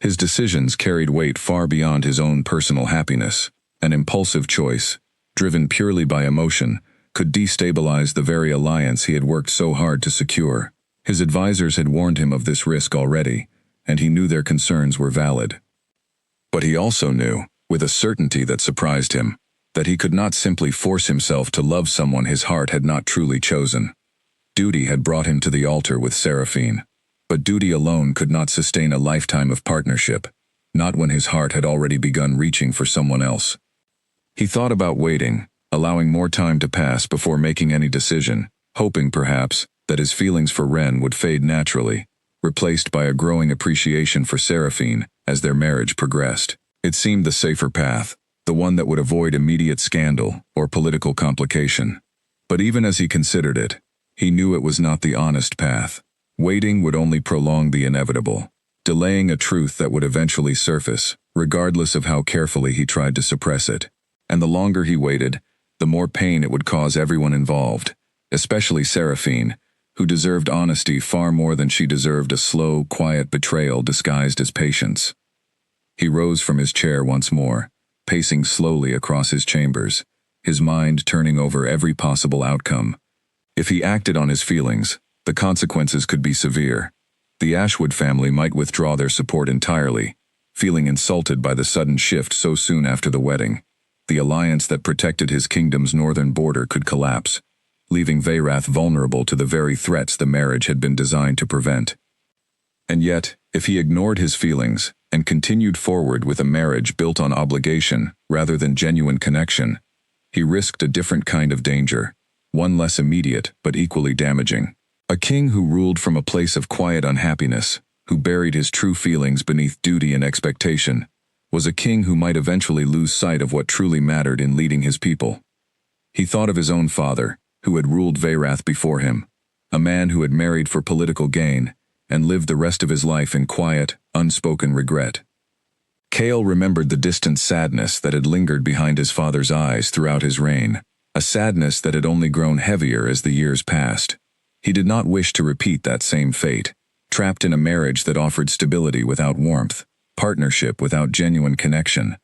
His decisions carried weight far beyond his own personal happiness. An impulsive choice, driven purely by emotion, could destabilize the very alliance he had worked so hard to secure. His advisors had warned him of this risk already, and he knew their concerns were valid. But he also knew, with a certainty that surprised him, that he could not simply force himself to love someone his heart had not truly chosen. Duty had brought him to the altar with Seraphine, but duty alone could not sustain a lifetime of partnership, not when his heart had already begun reaching for someone else. He thought about waiting, allowing more time to pass before making any decision, hoping perhaps that his feelings for Wren would fade naturally, replaced by a growing appreciation for Seraphine as their marriage progressed. It seemed the safer path, the one that would avoid immediate scandal or political complication. But even as he considered it, he knew it was not the honest path. Waiting would only prolong the inevitable, delaying a truth that would eventually surface, regardless of how carefully he tried to suppress it. And the longer he waited, the more pain it would cause everyone involved, especially Seraphine, who deserved honesty far more than she deserved a slow, quiet betrayal disguised as patience. He rose from his chair once more, pacing slowly across his chambers, his mind turning over every possible outcome. If he acted on his feelings, the consequences could be severe. The Ashwood family might withdraw their support entirely, feeling insulted by the sudden shift so soon after the wedding. The alliance that protected his kingdom's northern border could collapse, leaving Veyrath vulnerable to the very threats the marriage had been designed to prevent. And yet, if he ignored his feelings and continued forward with a marriage built on obligation rather than genuine connection, he risked a different kind of danger, one less immediate but equally damaging. A king who ruled from a place of quiet unhappiness, who buried his true feelings beneath duty and expectation, was a king who might eventually lose sight of what truly mattered in leading his people. He thought of his own father, who had ruled Veyrath before him, a man who had married for political gain and lived the rest of his life in quiet, unspoken regret. Kale remembered the distant sadness that had lingered behind his father's eyes throughout his reign, a sadness that had only grown heavier as the years passed. He did not wish to repeat that same fate, trapped in a marriage that offered stability without warmth, partnership without genuine connection.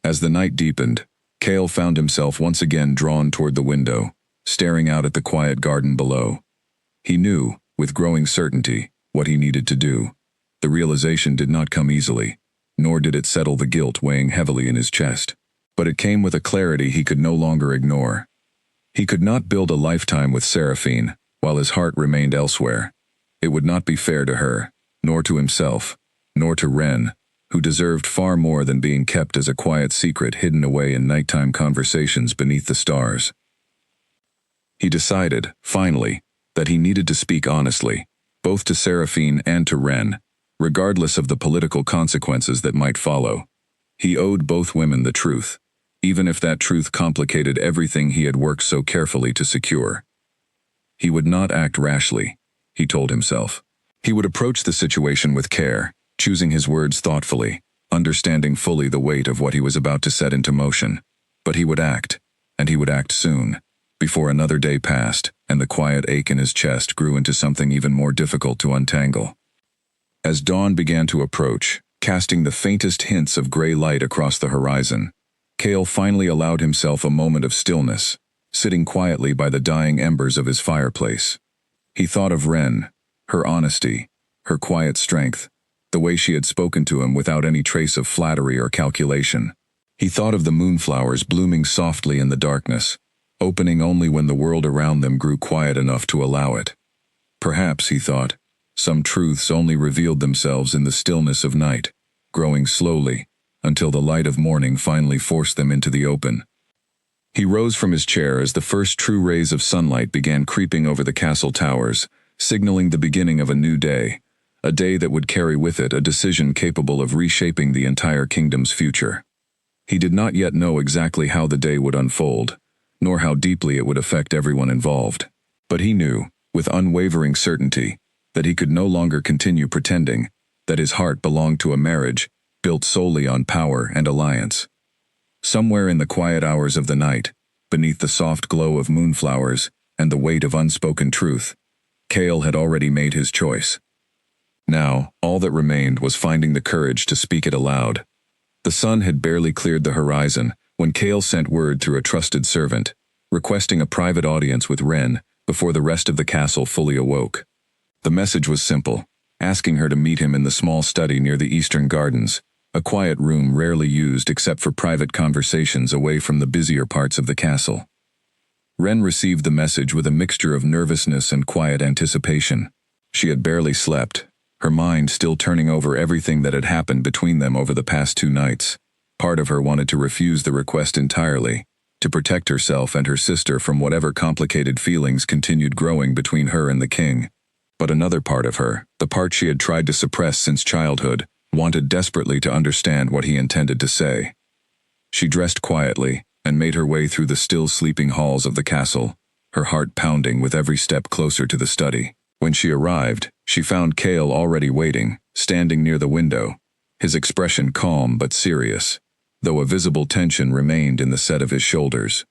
As the night deepened, Kale found himself once again drawn toward the window, staring out at the quiet garden below. He knew, with growing certainty, what he needed to do. The realization did not come easily, nor did it settle the guilt weighing heavily in his chest. But it came with a clarity he could no longer ignore. He could not build a lifetime with Seraphine, while his heart remained elsewhere. It would not be fair to her, nor to himself, nor to Ren, who deserved far more than being kept as a quiet secret hidden away in nighttime conversations beneath the stars. He decided, finally, that he needed to speak honestly, both to Seraphine and to Ren, regardless of the political consequences that might follow. He owed both women the truth, even if that truth complicated everything he had worked so carefully to secure. He would not act rashly, he told himself. He would approach the situation with care, choosing his words thoughtfully, understanding fully the weight of what he was about to set into motion. But he would act, and he would act soon, before another day passed and the quiet ache in his chest grew into something even more difficult to untangle. As dawn began to approach, casting the faintest hints of gray light across the horizon, Kale finally allowed himself a moment of stillness, sitting quietly by the dying embers of his fireplace. He thought of Ren, her honesty, her quiet strength, the way she had spoken to him without any trace of flattery or calculation. He thought of the moonflowers blooming softly in the darkness, opening only when the world around them grew quiet enough to allow it. Perhaps, he thought, some truths only revealed themselves in the stillness of night, growing slowly, until the light of morning finally forced them into the open. He rose from his chair as the first true rays of sunlight began creeping over the castle towers, signaling the beginning of a new day, a day that would carry with it a decision capable of reshaping the entire kingdom's future. He did not yet know exactly how the day would unfold, nor how deeply it would affect everyone involved. But he knew, with unwavering certainty, that he could no longer continue pretending that his heart belonged to a marriage built solely on power and alliance. Somewhere in the quiet hours of the night, beneath the soft glow of moonflowers and the weight of unspoken truth, Kale had already made his choice. Now, all that remained was finding the courage to speak it aloud. The sun had barely cleared the horizon when Kale sent word through a trusted servant, requesting a private audience with Ren before the rest of the castle fully awoke. The message was simple, asking her to meet him in the small study near the eastern gardens, a quiet room rarely used except for private conversations away from the busier parts of the castle. Ren received the message with a mixture of nervousness and quiet anticipation. She had barely slept, her mind still turning over everything that had happened between them over the past 2 nights. Part of her wanted to refuse the request entirely, to protect herself and her sister from whatever complicated feelings continued growing between her and the king. But another part of her, the part she had tried to suppress since childhood, wanted desperately to understand what he intended to say. She dressed quietly and made her way through the still sleeping halls of the castle, her heart pounding with every step closer to the study. When she arrived, she found Kale already waiting, standing near the window, his expression calm but serious, though a visible tension remained in the set of his shoulders.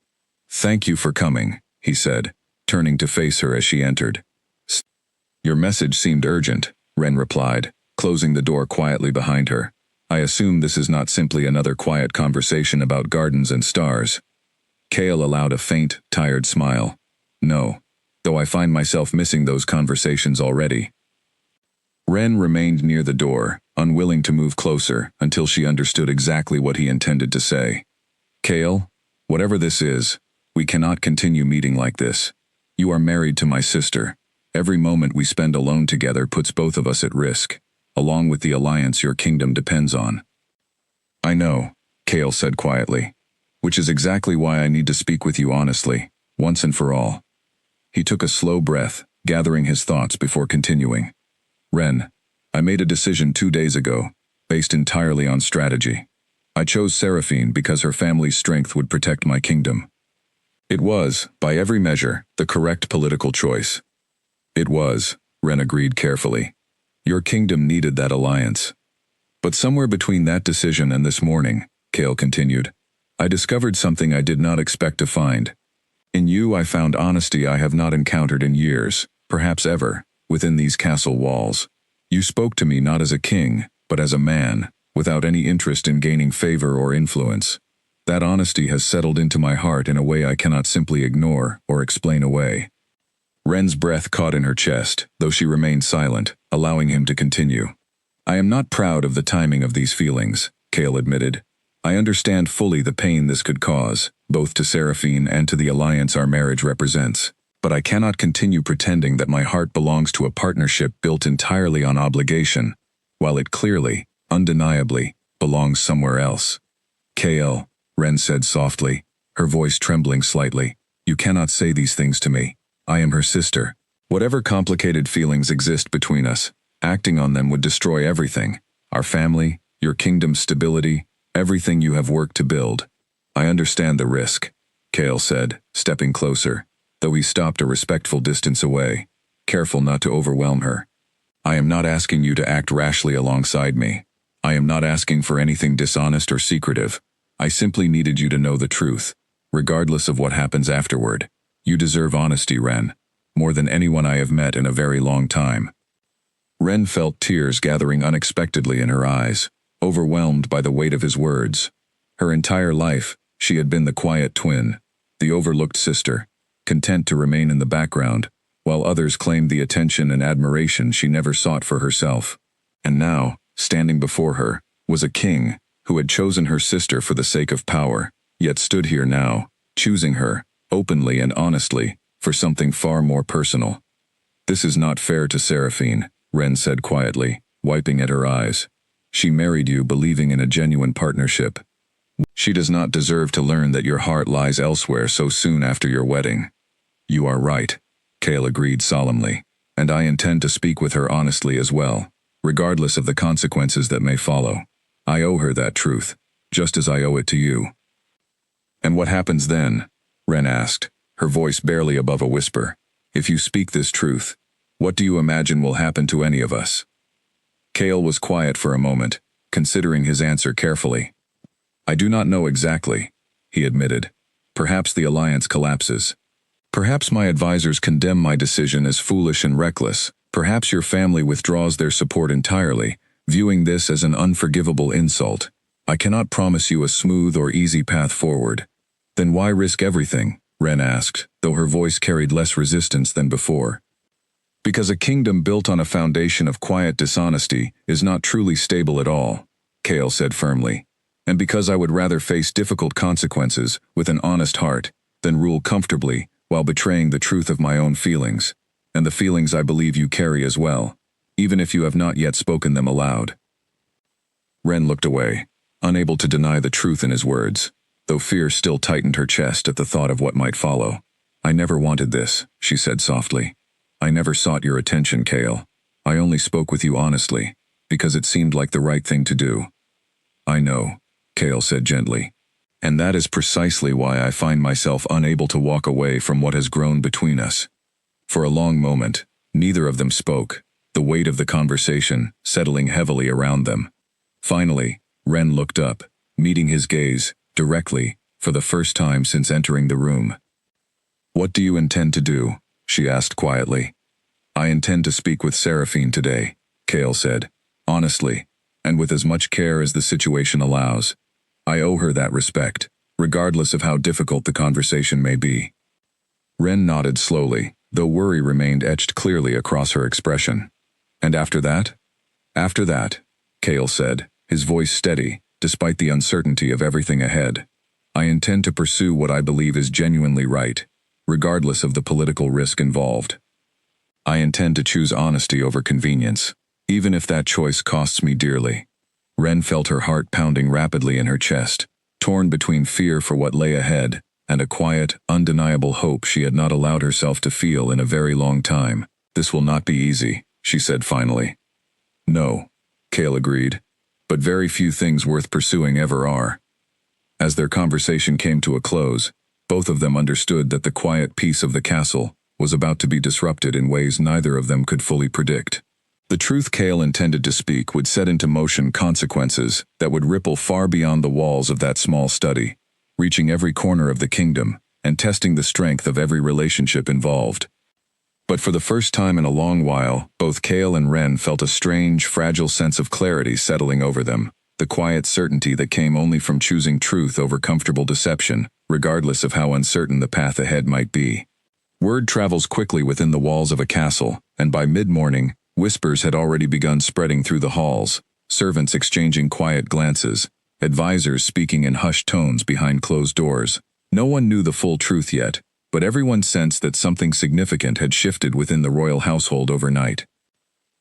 "Thank you for coming," he said, turning to face her as she entered. "Your message seemed urgent," Ren replied, closing the door quietly behind her. "I assume this is not simply another quiet conversation about gardens and stars." Kale allowed a faint, tired smile. "No, though I find myself missing those conversations already." Ren remained near the door, unwilling to move closer until she understood exactly what he intended to say. "Kale, whatever this is, we cannot continue meeting like this. You are married to my sister. Every moment we spend alone together puts both of us at risk, along with the alliance your kingdom depends on." "I know," Kale said quietly, "which is exactly why I need to speak with you honestly, once and for all." He took a slow breath, gathering his thoughts before continuing. "Ren, I made a decision 2 days ago, based entirely on strategy. I chose Seraphine because her family's strength would protect my kingdom. It was, by every measure, the correct political choice." "It was," Ren agreed carefully. "Your kingdom needed that alliance." But somewhere between that decision and this morning, Cale continued, I discovered something I did not expect to find. In you I found honesty I have not encountered in years, perhaps ever, within these castle walls. You spoke to me not as a king, but as a man, without any interest in gaining favor or influence. That honesty has settled into my heart in a way I cannot simply ignore or explain away. Ren's breath caught in her chest, though she remained silent, allowing him to continue. I am not proud of the timing of these feelings, Cale admitted. I understand fully the pain this could cause, both to Seraphine and to the alliance our marriage represents. But I cannot continue pretending that my heart belongs to a partnership built entirely on obligation, while it clearly, undeniably, belongs somewhere else. Cale, Ren said softly, her voice trembling slightly, you cannot say these things to me. I am her sister. Whatever complicated feelings exist between us, acting on them would destroy everything. Our family, your kingdom's stability, everything you have worked to build. I understand the risk, Cale said, stepping closer, though he stopped a respectful distance away, careful not to overwhelm her. I am not asking you to act rashly alongside me. I am not asking for anything dishonest or secretive. I simply needed you to know the truth, regardless of what happens afterward. You deserve honesty, Ren, more than anyone I have met in a very long time. Ren felt tears gathering unexpectedly in her eyes, overwhelmed by the weight of his words. Her entire life, she had been the quiet twin, the overlooked sister, content to remain in the background, while others claimed the attention and admiration she never sought for herself. And now, standing before her, was a king who had chosen her sister for the sake of power, yet stood here now, choosing her, openly and honestly, for something far more personal. This is not fair to Seraphine, Ren said quietly, wiping at her eyes. She married you believing in a genuine partnership. She does not deserve to learn that your heart lies elsewhere so soon after your wedding. You are right, Cale agreed solemnly, and I intend to speak with her honestly as well, regardless of the consequences that may follow. I owe her that truth, just as I owe it to you. And what happens then? Ren asked, her voice barely above a whisper. If you speak this truth, what do you imagine will happen to any of us? Cale was quiet for a moment, considering his answer carefully. I do not know exactly, he admitted. Perhaps the alliance collapses. Perhaps my advisors condemn my decision as foolish and reckless. Perhaps your family withdraws their support entirely, viewing this as an unforgivable insult. I cannot promise you a smooth or easy path forward. Then why risk everything? Ren asked, though her voice carried less resistance than before. Because a kingdom built on a foundation of quiet dishonesty is not truly stable at all, Cale said firmly. And because I would rather face difficult consequences with an honest heart than rule comfortably while betraying the truth of my own feelings, and the feelings I believe you carry as well, even if you have not yet spoken them aloud. Ren looked away, unable to deny the truth in his words, though fear still tightened her chest at the thought of what might follow. I never wanted this, she said softly. I never sought your attention, Cale. I only spoke with you honestly, because it seemed like the right thing to do. I know, Cale said gently. And that is precisely why I find myself unable to walk away from what has grown between us. For a long moment, neither of them spoke, the weight of the conversation settling heavily around them. Finally, Ren looked up, meeting his gaze, directly, for the first time since entering the room. What do you intend to do? She asked quietly. I intend to speak with Seraphine today, Cale said, honestly, and with as much care as the situation allows. I owe her that respect, regardless of how difficult the conversation may be. Ren nodded slowly, though worry remained etched clearly across her expression. And after that? After that, Cale said, his voice steady, despite the uncertainty of everything ahead. I intend to pursue what I believe is genuinely right, regardless of the political risk involved. I intend to choose honesty over convenience, even if that choice costs me dearly. Ren felt her heart pounding rapidly in her chest, torn between fear for what lay ahead and a quiet, undeniable hope she had not allowed herself to feel in a very long time. This will not be easy, she said finally. No, Cale agreed, but very few things worth pursuing ever are. As their conversation came to a close, both of them understood that the quiet peace of the castle was about to be disrupted in ways neither of them could fully predict. The truth Kale intended to speak would set into motion consequences that would ripple far beyond the walls of that small study, reaching every corner of the kingdom and testing the strength of every relationship involved. But for the first time in a long while, both Kale and Ren felt a strange, fragile sense of clarity settling over them, the quiet certainty that came only from choosing truth over comfortable deception, regardless of how uncertain the path ahead might be. Word travels quickly within the walls of a castle, and by mid-morning, whispers had already begun spreading through the halls, servants exchanging quiet glances, advisors speaking in hushed tones behind closed doors. No one knew the full truth yet, but everyone sensed that something significant had shifted within the royal household overnight.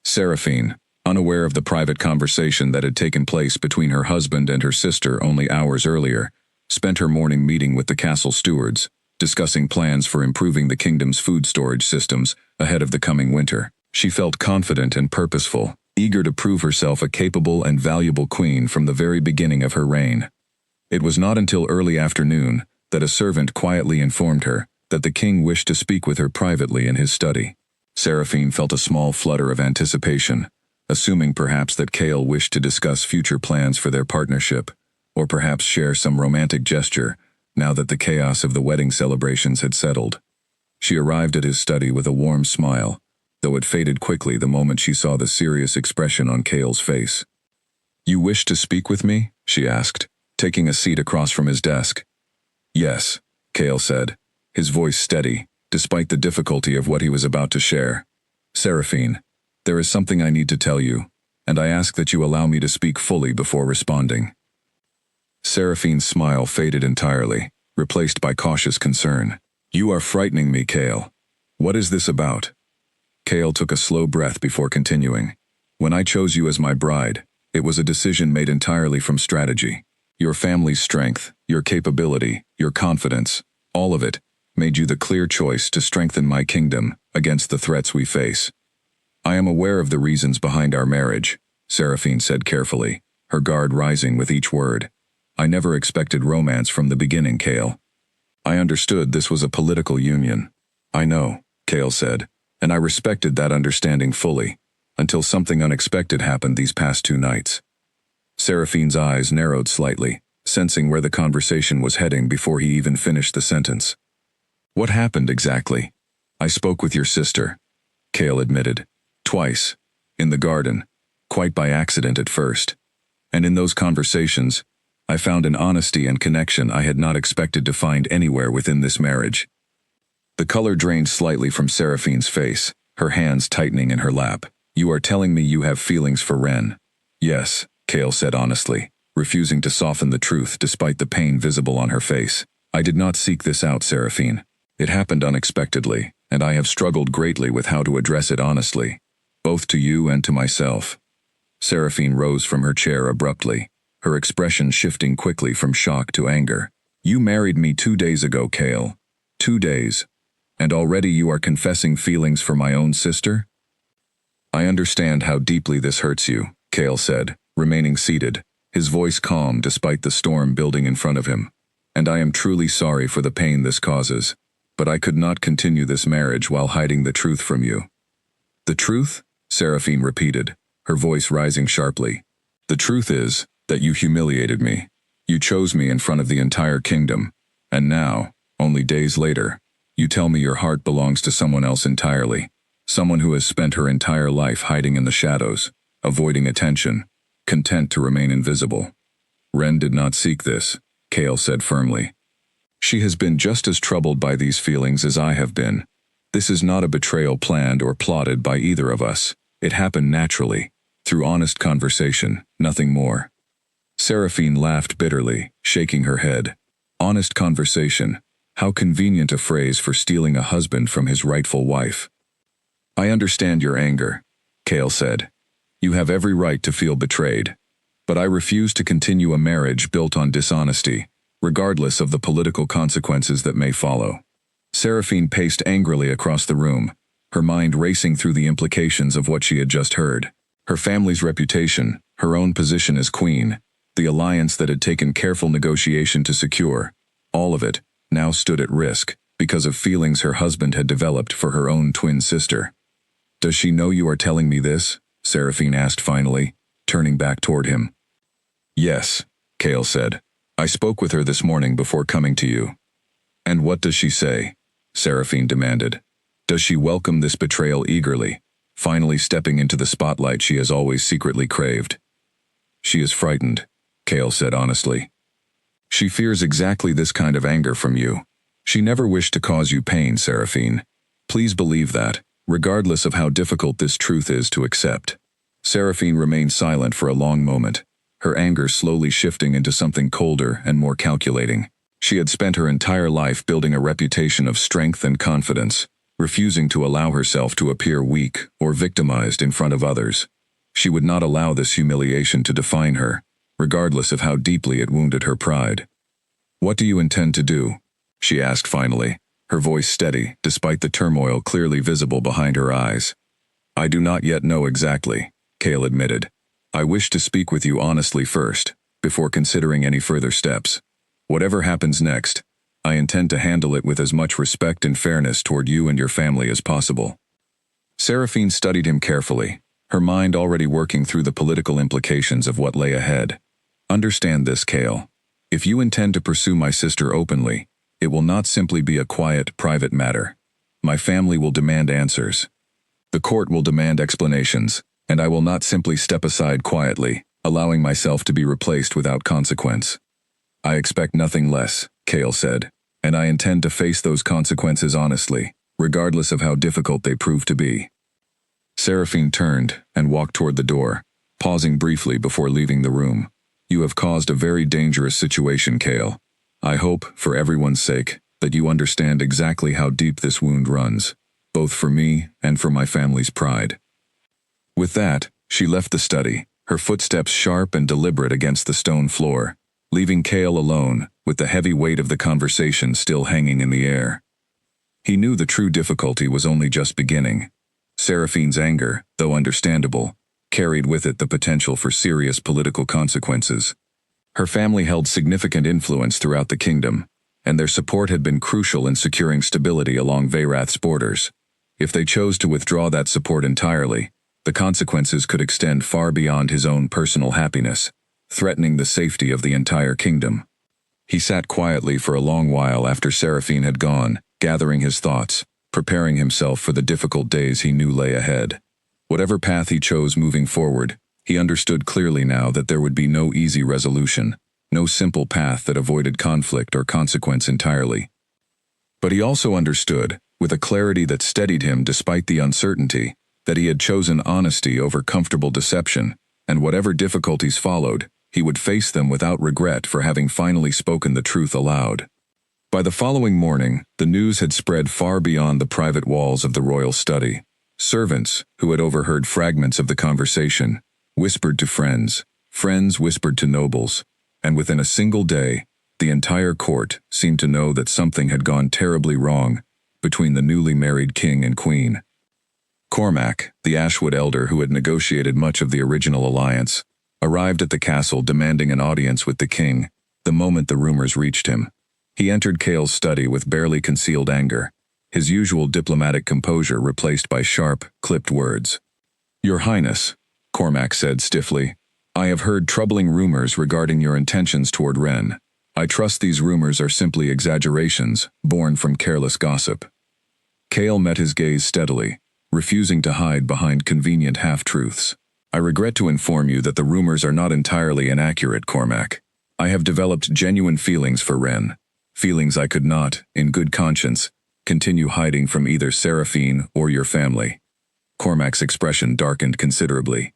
Seraphine, unaware of the private conversation that had taken place between her husband and her sister only hours earlier, spent her morning meeting with the castle stewards, discussing plans for improving the kingdom's food storage systems ahead of the coming winter. She felt confident and purposeful, eager to prove herself a capable and valuable queen from the very beginning of her reign. It was not until early afternoon that a servant quietly informed her that the king wished to speak with her privately in his study. Seraphine felt a small flutter of anticipation, assuming perhaps that Kale wished to discuss future plans for their partnership, or perhaps share some romantic gesture, now that the chaos of the wedding celebrations had settled. She arrived at his study with a warm smile, though it faded quickly the moment she saw the serious expression on Kale's face. "You wish to speak with me?" she asked, taking a seat across from his desk. "Yes," Kale said, his voice steady, despite the difficulty of what he was about to share. "Seraphine, there is something I need to tell you, and I ask that you allow me to speak fully before responding." Seraphine's smile faded entirely, replaced by cautious concern. "You are frightening me, Kale. What is this about?" Kale took a slow breath before continuing. "When I chose you as my bride, it was a decision made entirely from strategy. Your family's strength, your capability, your confidence, all of it, made you the clear choice to strengthen my kingdom against the threats we face. I am aware of the reasons behind our marriage," Seraphine said carefully, her guard rising with each word. "I never expected romance from the beginning, Kale. I understood this was a political union." "I know," Kale said, "and I respected that understanding fully, until something unexpected happened these past 2 nights." Seraphine's eyes narrowed slightly, sensing where the conversation was heading before he even finished the sentence. "What happened exactly?" "I spoke with your sister," Kale admitted. "Twice. In the garden. Quite by accident at first. And in those conversations, I found an honesty and connection I had not expected to find anywhere within this marriage." The color drained slightly from Seraphine's face, her hands tightening in her lap. "You are telling me you have feelings for Ren?" "Yes," Kale said honestly, refusing to soften the truth despite the pain visible on her face. "I did not seek this out, Seraphine. It happened unexpectedly, and I have struggled greatly with how to address it honestly, both to you and to myself." Seraphine rose from her chair abruptly, her expression shifting quickly from shock to anger. "You married me 2 days ago, Kale. 2 days. And already you are confessing feelings for my own sister?" "I understand how deeply this hurts you," Kale said, remaining seated, his voice calm despite the storm building in front of him. "And I am truly sorry for the pain this causes, but I could not continue this marriage while hiding the truth from you." "The truth?" Seraphine repeated, her voice rising sharply. "The truth is that you humiliated me. You chose me in front of the entire kingdom, and now, only days later, you tell me your heart belongs to someone else entirely, someone who has spent her entire life hiding in the shadows, avoiding attention, content to remain invisible. Ren did not seek this," Kale said firmly. "She has been just as troubled by these feelings as I have been. This is not a betrayal planned or plotted by either of us. It happened naturally, through honest conversation, nothing more." Seraphine laughed bitterly, shaking her head. "Honest conversation. How convenient a phrase for stealing a husband from his rightful wife." "I understand your anger," Kale said. "You have every right to feel betrayed. But I refuse to continue a marriage built on dishonesty, regardless of the political consequences that may follow." Seraphine paced angrily across the room, her mind racing through the implications of what she had just heard. Her family's reputation, her own position as queen, the alliance that had taken careful negotiation to secure, all of it now stood at risk because of feelings her husband had developed for her own twin sister. "Does she know you are telling me this?" Seraphine asked finally, turning back toward him. Yes, Cale said. I spoke with her this morning before coming to you. And what does she say? Seraphine demanded. Does she welcome this betrayal eagerly, finally stepping into the spotlight she has always secretly craved? She is frightened, Cale said honestly. She fears exactly this kind of anger from you. She never wished to cause you pain, Seraphine. Please believe that, regardless of how difficult this truth is to accept. Seraphine remained silent for a long moment, her anger slowly shifting into something colder and more calculating. She had spent her entire life building a reputation of strength and confidence, refusing to allow herself to appear weak or victimized in front of others. She would not allow this humiliation to define her, regardless of how deeply it wounded her pride. What do you intend to do? She asked finally, her voice steady despite the turmoil clearly visible behind her eyes. I do not yet know exactly, Cale admitted. I wish to speak with you honestly first, before considering any further steps. Whatever happens next, I intend to handle it with as much respect and fairness toward you and your family as possible. Seraphine studied him carefully, her mind already working through the political implications of what lay ahead. Understand this, Cale. If you intend to pursue my sister openly, it will not simply be a quiet, private matter. My family will demand answers. The court will demand explanations, and I will not simply step aside quietly, allowing myself to be replaced without consequence. I expect nothing less, Cale said, and I intend to face those consequences honestly, regardless of how difficult they prove to be. Seraphine turned and walked toward the door, pausing briefly before leaving the room. You have caused a very dangerous situation, Cale. I hope, for everyone's sake, that you understand exactly how deep this wound runs, both for me and for my family's pride. With that, she left the study, her footsteps sharp and deliberate against the stone floor, leaving Cale alone, with the heavy weight of the conversation still hanging in the air. He knew the true difficulty was only just beginning. Seraphine's anger, though understandable, carried with it the potential for serious political consequences. Her family held significant influence throughout the kingdom, and their support had been crucial in securing stability along Veyrath's borders. If they chose to withdraw that support entirely, the consequences could extend far beyond his own personal happiness, threatening the safety of the entire kingdom. He sat quietly for a long while after Seraphine had gone, gathering his thoughts, preparing himself for the difficult days he knew lay ahead. Whatever path he chose moving forward, he understood clearly now that there would be no easy resolution, no simple path that avoided conflict or consequence entirely. But he also understood, with a clarity that steadied him despite the uncertainty, that he had chosen honesty over comfortable deception, and whatever difficulties followed, he would face them without regret for having finally spoken the truth aloud. By the following morning, the news had spread far beyond the private walls of the royal study. Servants, who had overheard fragments of the conversation, whispered to friends, friends whispered to nobles, and within a single day, the entire court seemed to know that something had gone terribly wrong between the newly married king and queen. Cormac, the Ashwood elder who had negotiated much of the original alliance, arrived at the castle demanding an audience with the king the moment the rumors reached him. He entered Cale's study with barely concealed anger, his usual diplomatic composure replaced by sharp, clipped words. Your Highness, Cormac said stiffly, I have heard troubling rumors regarding your intentions toward Ren. I trust these rumors are simply exaggerations, born from careless gossip. Cale met his gaze steadily, refusing to hide behind convenient half-truths. I regret to inform you that the rumors are not entirely inaccurate, Cormac. I have developed genuine feelings for Ren, feelings I could not, in good conscience, continue hiding from either Seraphine or your family. Cormac's expression darkened considerably.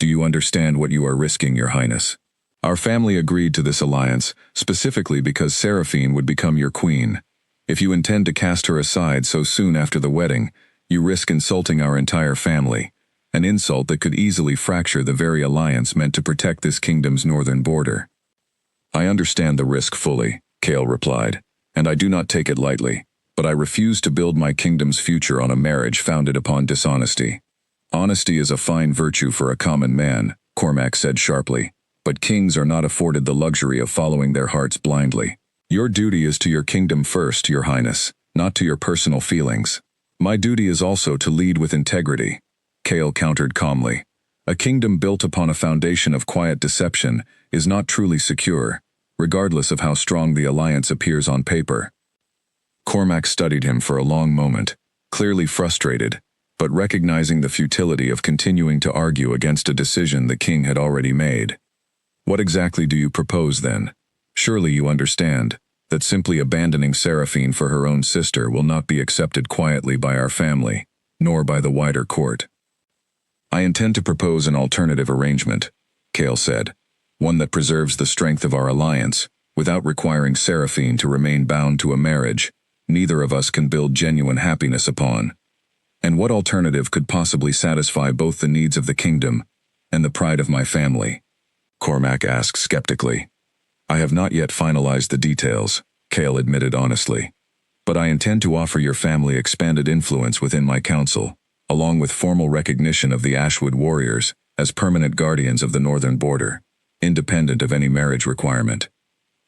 Do you understand what you are risking, Your Highness? Our family agreed to this alliance, specifically because Seraphine would become your queen. If you intend to cast her aside so soon after the wedding, you risk insulting our entire family, an insult that could easily fracture the very alliance meant to protect this kingdom's northern border. I understand the risk fully, Cale replied, and I do not take it lightly, but I refuse to build my kingdom's future on a marriage founded upon dishonesty. Honesty is a fine virtue for a common man, Cormac said sharply, but kings are not afforded the luxury of following their hearts blindly. Your duty is to your kingdom first, Your Highness, not to your personal feelings. My duty is also to lead with integrity, Cale countered calmly. A kingdom built upon a foundation of quiet deception is not truly secure, regardless of how strong the alliance appears on paper. Cormac studied him for a long moment, clearly frustrated, but recognizing the futility of continuing to argue against a decision the king had already made. What exactly do you propose then? Surely you understand that simply abandoning Seraphine for her own sister will not be accepted quietly by our family, nor by the wider court. I intend to propose an alternative arrangement, Cale said, one that preserves the strength of our alliance, without requiring Seraphine to remain bound to a marriage neither of us can build genuine happiness upon. And what alternative could possibly satisfy both the needs of the kingdom and the pride of my family? Cormac asked skeptically. I have not yet finalized the details, Cale admitted honestly. But I intend to offer your family expanded influence within my council, along with formal recognition of the Ashwood warriors as permanent guardians of the northern border, independent of any marriage requirement.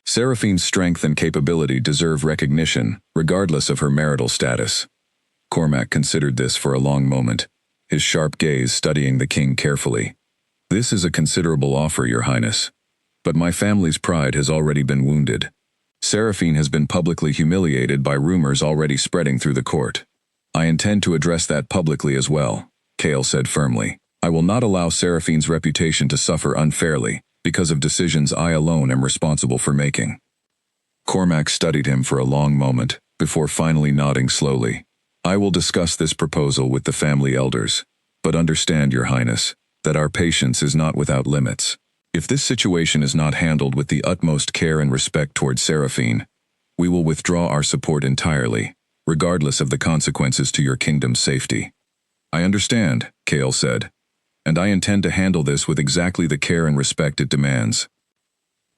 Seraphine's strength and capability deserve recognition, regardless of her marital status. Cormac considered this for a long moment, his sharp gaze studying the king carefully. This is a considerable offer, Your Highness. But my family's pride has already been wounded. Seraphine has been publicly humiliated by rumors already spreading through the court. I intend to address that publicly as well, Cale said firmly. I will not allow Seraphine's reputation to suffer unfairly, because of decisions I alone am responsible for making. Cormac studied him for a long moment, before finally nodding slowly. I will discuss this proposal with the family elders, but understand, Your Highness, that our patience is not without limits. If this situation is not handled with the utmost care and respect towards Seraphine, we will withdraw our support entirely, regardless of the consequences to your kingdom's safety. I understand, Cale said, and I intend to handle this with exactly the care and respect it demands.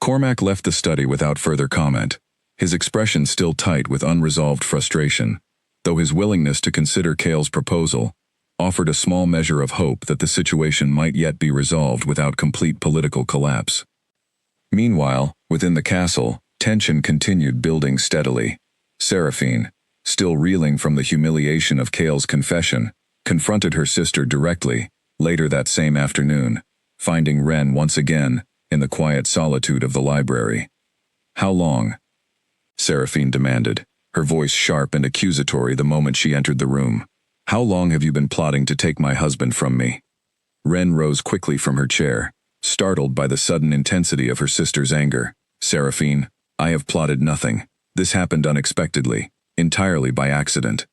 Cormac left the study without further comment, his expression still tight with unresolved frustration, though his willingness to consider Cale's proposal offered a small measure of hope that the situation might yet be resolved without complete political collapse. Meanwhile, within the castle, tension continued building steadily. Seraphine, still reeling from the humiliation of Cale's confession, confronted her sister directly, later that same afternoon, finding Ren once again in the quiet solitude of the library. How long? Seraphine demanded, her voice sharp and accusatory the moment she entered the room. How long have you been plotting to take my husband from me? Ren rose quickly from her chair, startled by the sudden intensity of her sister's anger. Seraphine, I have plotted nothing. This happened unexpectedly, entirely by accident.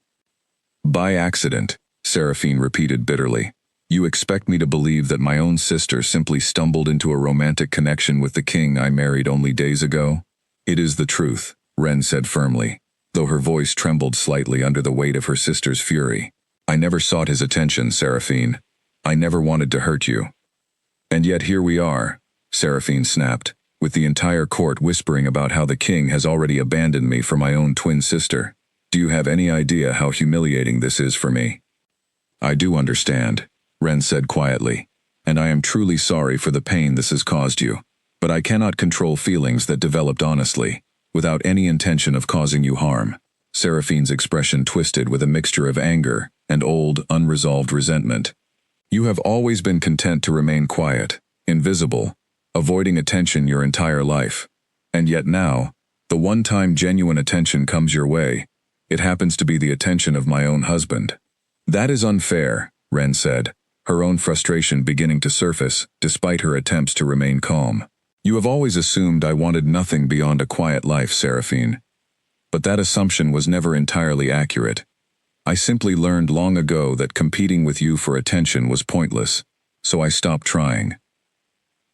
By accident, Seraphine repeated bitterly. You expect me to believe that my own sister simply stumbled into a romantic connection with the king I married only days ago? It is the truth, Ren said firmly, though her voice trembled slightly under the weight of her sister's fury. I never sought his attention, Seraphine. I never wanted to hurt you. And yet here we are, Seraphine snapped, with the entire court whispering about how the king has already abandoned me for my own twin sister. Do you have any idea how humiliating this is for me? I do understand, Ren said quietly, and I am truly sorry for the pain this has caused you, but I cannot control feelings that developed honestly, without any intention of causing you harm. Seraphine's expression twisted with a mixture of anger and old, unresolved resentment. You have always been content to remain quiet, invisible, avoiding attention your entire life. And yet now, the one time genuine attention comes your way. It happens to be the attention of my own husband. That is unfair, Ren said, her own frustration beginning to surface despite her attempts to remain calm. You have always assumed I wanted nothing beyond a quiet life, Seraphine. But that assumption was never entirely accurate. I simply learned long ago that competing with you for attention was pointless, so I stopped trying.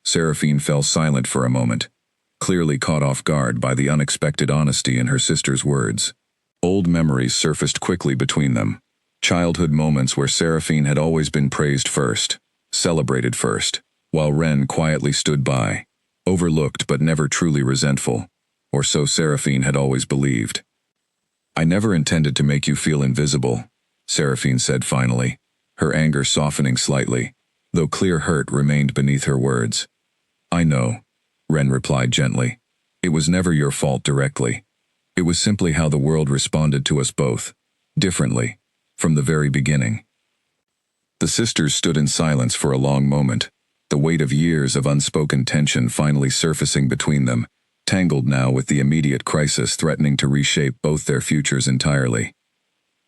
Seraphine fell silent for a moment, clearly caught off guard by the unexpected honesty in her sister's words. Old memories surfaced quickly between them. Childhood moments where Seraphine had always been praised first, celebrated first, while Ren quietly stood by, overlooked but never truly resentful, or so Seraphine had always believed. I never intended to make you feel invisible, Seraphine said finally, her anger softening slightly, though clear hurt remained beneath her words. I know, Ren replied gently. It was never your fault directly. It was simply how the world responded to us both, differently, from the very beginning. The sisters stood in silence for a long moment, the weight of years of unspoken tension finally surfacing between them, tangled now with the immediate crisis threatening to reshape both their futures entirely.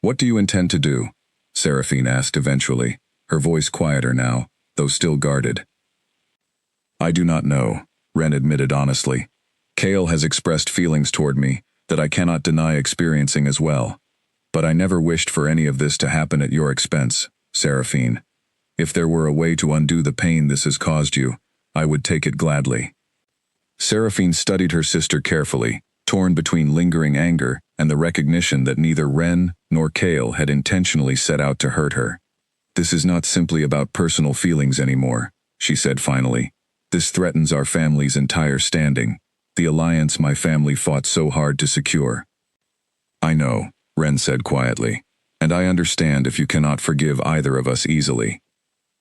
"What do you intend to do?" Seraphine asked eventually, her voice quieter now, though still guarded. "I do not know," Ren admitted honestly. "Kale has expressed feelings toward me that I cannot deny experiencing as well. But I never wished for any of this to happen at your expense, Seraphine. If there were a way to undo the pain this has caused you, I would take it gladly." Seraphine studied her sister carefully, torn between lingering anger and the recognition that neither Ren nor Kale had intentionally set out to hurt her. "This is not simply about personal feelings anymore," she said finally. "This threatens our family's entire standing, the alliance my family fought so hard to secure." "I know," Ren said quietly, "and I understand if you cannot forgive either of us easily."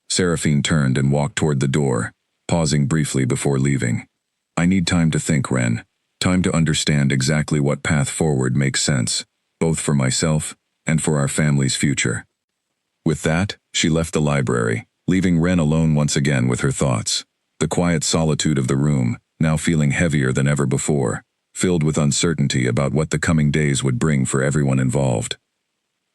Seraphine turned and walked toward the door, pausing briefly before leaving. "I need time to think, Ren. Time to understand exactly what path forward makes sense, both for myself and for our family's future." With that, she left the library, leaving Ren alone once again with her thoughts. The quiet solitude of the room, now feeling heavier than ever before, filled with uncertainty about what the coming days would bring for everyone involved.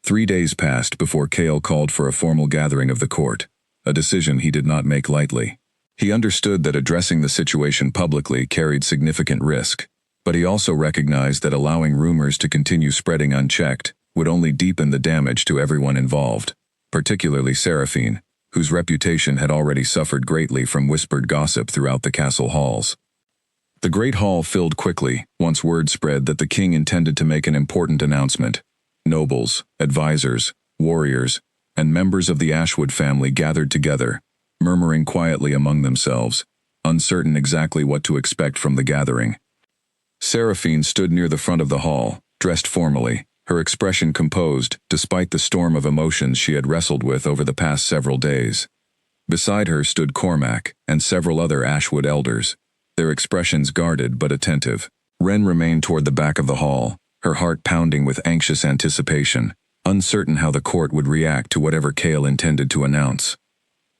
3 days passed before Kale called for a formal gathering of the court, a decision he did not make lightly. He understood that addressing the situation publicly carried significant risk, but he also recognized that allowing rumors to continue spreading unchecked would only deepen the damage to everyone involved, particularly Seraphine, whose reputation had already suffered greatly from whispered gossip throughout the castle halls. The great hall filled quickly once word spread that the king intended to make an important announcement. Nobles, advisors, warriors, and members of the Ashwood family gathered together, murmuring quietly among themselves, uncertain exactly what to expect from the gathering. Seraphine stood near the front of the hall, dressed formally, her expression composed despite the storm of emotions she had wrestled with over the past several days. Beside her stood Cormac and several other Ashwood elders, their expressions guarded but attentive. Ren remained toward the back of the hall, her heart pounding with anxious anticipation, uncertain how the court would react to whatever Kale intended to announce.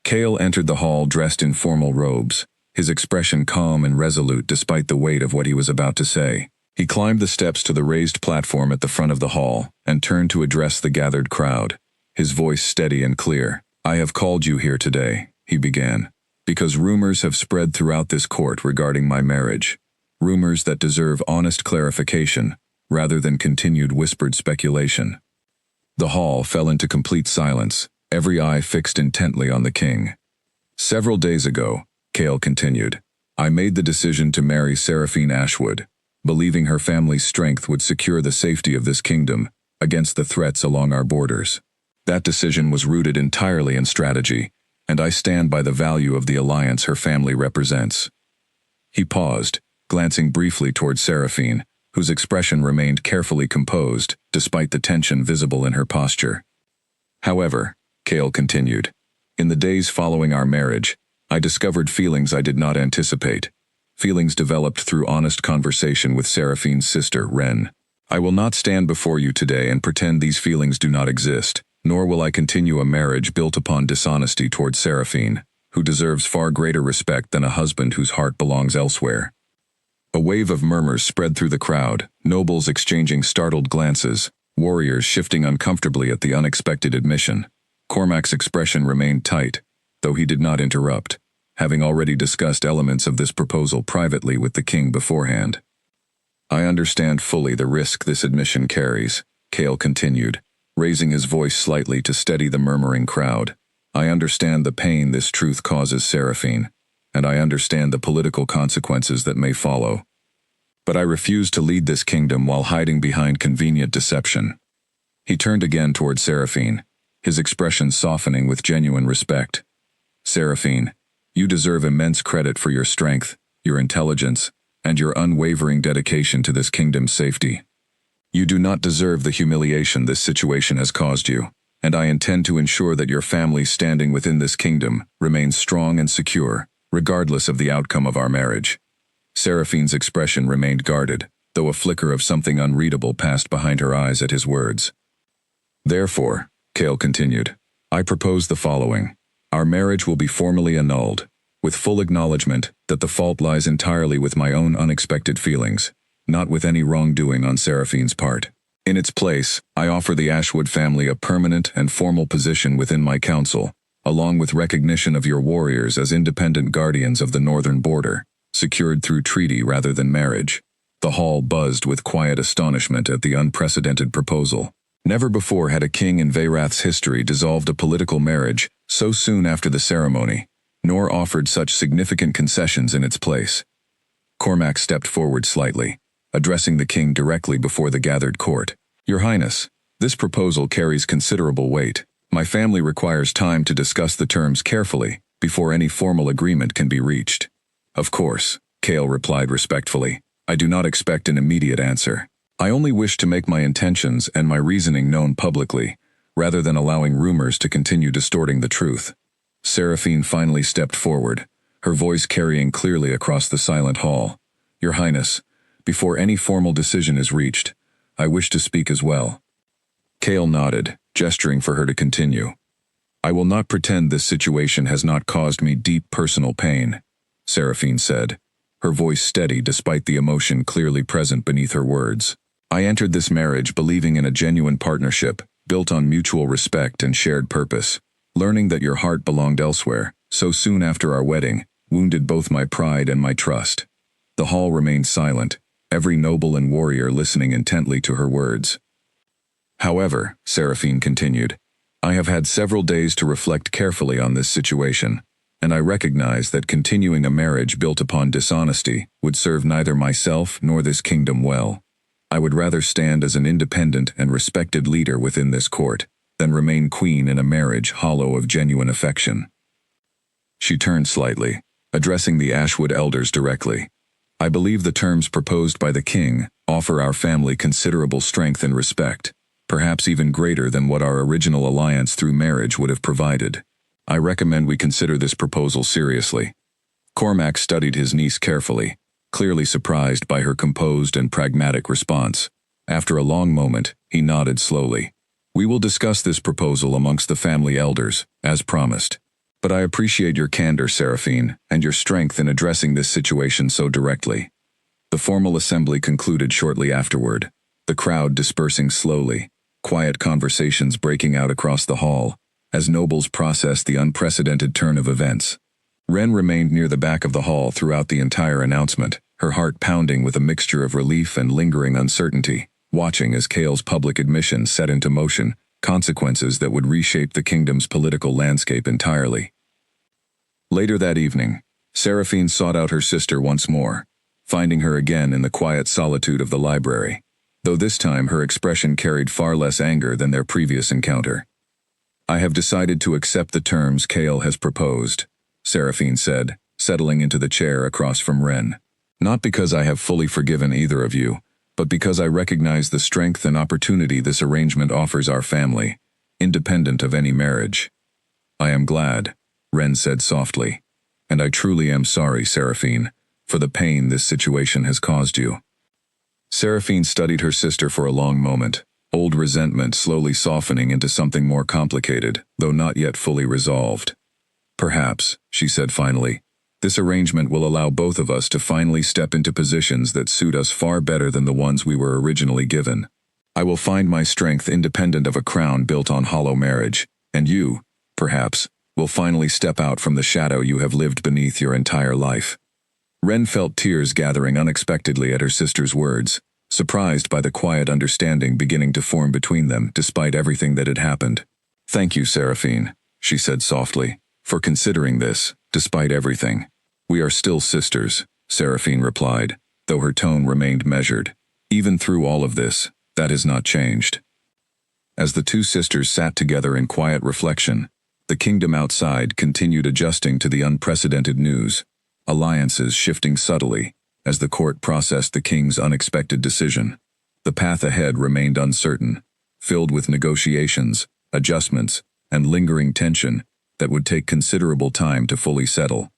Kale entered the hall dressed in formal robes, his expression calm and resolute despite the weight of what he was about to say. He climbed the steps to the raised platform at the front of the hall and turned to address the gathered crowd, his voice steady and clear. "I have called you here today," he began, "because rumors have spread throughout this court regarding my marriage, rumors that deserve honest clarification rather than continued whispered speculation." The hall fell into complete silence, every eye fixed intently on the king. "Several days ago," Kale continued, "I made the decision to marry Seraphine Ashwood, believing her family's strength would secure the safety of this kingdom against the threats along our borders. That decision was rooted entirely in strategy, and I stand by the value of the alliance her family represents." He paused, glancing briefly toward Seraphine, whose expression remained carefully composed despite the tension visible in her posture. "However," Kale continued, "in the days following our marriage, I discovered feelings I did not anticipate, feelings developed through honest conversation with Seraphine's sister, Ren. I will not stand before you today and pretend these feelings do not exist, nor will I continue a marriage built upon dishonesty toward Seraphine, who deserves far greater respect than a husband whose heart belongs elsewhere." A wave of murmurs spread through the crowd, nobles exchanging startled glances, warriors shifting uncomfortably at the unexpected admission. Cormac's expression remained tight, though he did not interrupt, having already discussed elements of this proposal privately with the king beforehand. "I understand fully the risk this admission carries," Kale continued, raising his voice slightly to steady the murmuring crowd. "I understand the pain this truth causes Seraphine, and I understand the political consequences that may follow. But I refuse to lead this kingdom while hiding behind convenient deception." He turned again toward Seraphine, his expression softening with genuine respect. "Seraphine, you deserve immense credit for your strength, your intelligence, and your unwavering dedication to this kingdom's safety. You do not deserve the humiliation this situation has caused you, and I intend to ensure that your family's standing within this kingdom remains strong and secure, regardless of the outcome of our marriage." Seraphine's expression remained guarded, though a flicker of something unreadable passed behind her eyes at his words. "Therefore," Kale continued, I propose the following. Our marriage will be formally annulled, with full acknowledgement that the fault lies entirely with my own unexpected feelings, not with any wrongdoing on Seraphine's part. In its place, I offer the Ashwood family a permanent and formal position within my council, along with recognition of your warriors as independent guardians of the northern border, secured through treaty rather than marriage. The hall buzzed with quiet astonishment at the unprecedented proposal. Never before had a king in Veyrath's history dissolved a political marriage so soon after the ceremony, nor offered such significant concessions in its place. Cormac stepped forward slightly, addressing the king directly before the gathered court. Your Highness, this proposal carries considerable weight. My family requires time to discuss the terms carefully before any formal agreement can be reached. Of course, Cale replied respectfully. I do not expect an immediate answer. I only wish to make my intentions and my reasoning known publicly, rather than allowing rumors to continue distorting the truth. Seraphine finally stepped forward, her voice carrying clearly across the silent hall. Your Highness, before any formal decision is reached, I wish to speak as well. Cale nodded, gesturing for her to continue. I will not pretend this situation has not caused me deep personal pain, Seraphine said, her voice steady despite the emotion clearly present beneath her words. I entered this marriage believing in a genuine partnership, built on mutual respect and shared purpose. Learning that your heart belonged elsewhere, so soon after our wedding, wounded both my pride and my trust. The hall remained silent, every noble and warrior listening intently to her words. However, Seraphine continued, I have had several days to reflect carefully on this situation, and I recognize that continuing a marriage built upon dishonesty would serve neither myself nor this kingdom well. I would rather stand as an independent and respected leader within this court than remain queen in a marriage hollow of genuine affection. She turned slightly, addressing the Ashwood elders directly. I believe the terms proposed by the king offer our family considerable strength and respect, perhaps even greater than what our original alliance through marriage would have provided. I recommend we consider this proposal seriously. Cormac studied his niece carefully, clearly surprised by her composed and pragmatic response. After a long moment, he nodded slowly. We will discuss this proposal amongst the family elders, as promised. But I appreciate your candor, Seraphine, and your strength in addressing this situation so directly. The formal assembly concluded shortly afterward, the crowd dispersing slowly, quiet conversations breaking out across the hall, as nobles processed the unprecedented turn of events. Ren remained near the back of the hall throughout the entire announcement, her heart pounding with a mixture of relief and lingering uncertainty, watching as Cale's public admission set into motion consequences that would reshape the kingdom's political landscape entirely. Later that evening, Seraphine sought out her sister once more, finding her again in the quiet solitude of the library, though this time her expression carried far less anger than their previous encounter. I have decided to accept the terms Cale has proposed, Seraphine said, settling into the chair across from Ren. Not because I have fully forgiven either of you, but because I recognize the strength and opportunity this arrangement offers our family, independent of any marriage. I am glad, Ren said softly, and I truly am sorry, Seraphine, for the pain this situation has caused you. Seraphine studied her sister for a long moment, old resentment slowly softening into something more complicated, though not yet fully resolved. Perhaps, she said finally, this arrangement will allow both of us to finally step into positions that suit us far better than the ones we were originally given. I will find my strength independent of a crown built on hollow marriage, and you, perhaps, will finally step out from the shadow you have lived beneath your entire life. Ren felt tears gathering unexpectedly at her sister's words, surprised by the quiet understanding beginning to form between them despite everything that had happened. Thank you, Seraphine, she said softly, for considering this, despite everything. We are still sisters, Seraphine replied, though her tone remained measured. Even through all of this, that has not changed. As the two sisters sat together in quiet reflection, the kingdom outside continued adjusting to the unprecedented news, alliances shifting subtly as the court processed the king's unexpected decision. The path ahead remained uncertain, filled with negotiations, adjustments, and lingering tension that would take considerable time to fully settle.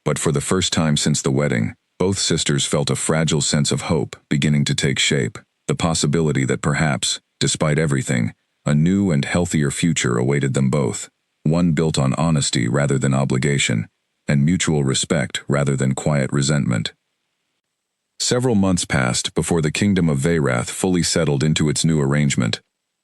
But for the first time since the wedding, both sisters felt a fragile sense of hope beginning to take shape, the possibility that perhaps, despite everything, A new and healthier future awaited them both, one built on honesty rather than obligation, and mutual respect rather than quiet resentment. Several months passed before the kingdom of Veyrath fully settled into its new arrangement.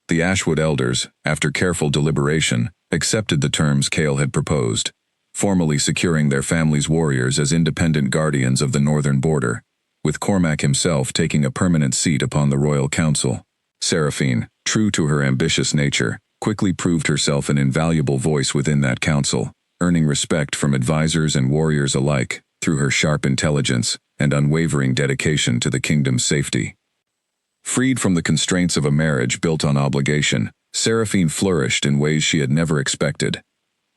The Ashwood elders, after careful deliberation, accepted the terms Chaol had proposed, formally securing their family's warriors as independent guardians of the northern border, with Cormac himself taking a permanent seat upon the royal council. Seraphine, true to her ambitious nature, quickly proved herself an invaluable voice within that council, earning respect from advisors and warriors alike through her sharp intelligence and unwavering dedication to the kingdom's safety. Freed from the constraints of a marriage built on obligation, Seraphine flourished in ways she had never expected.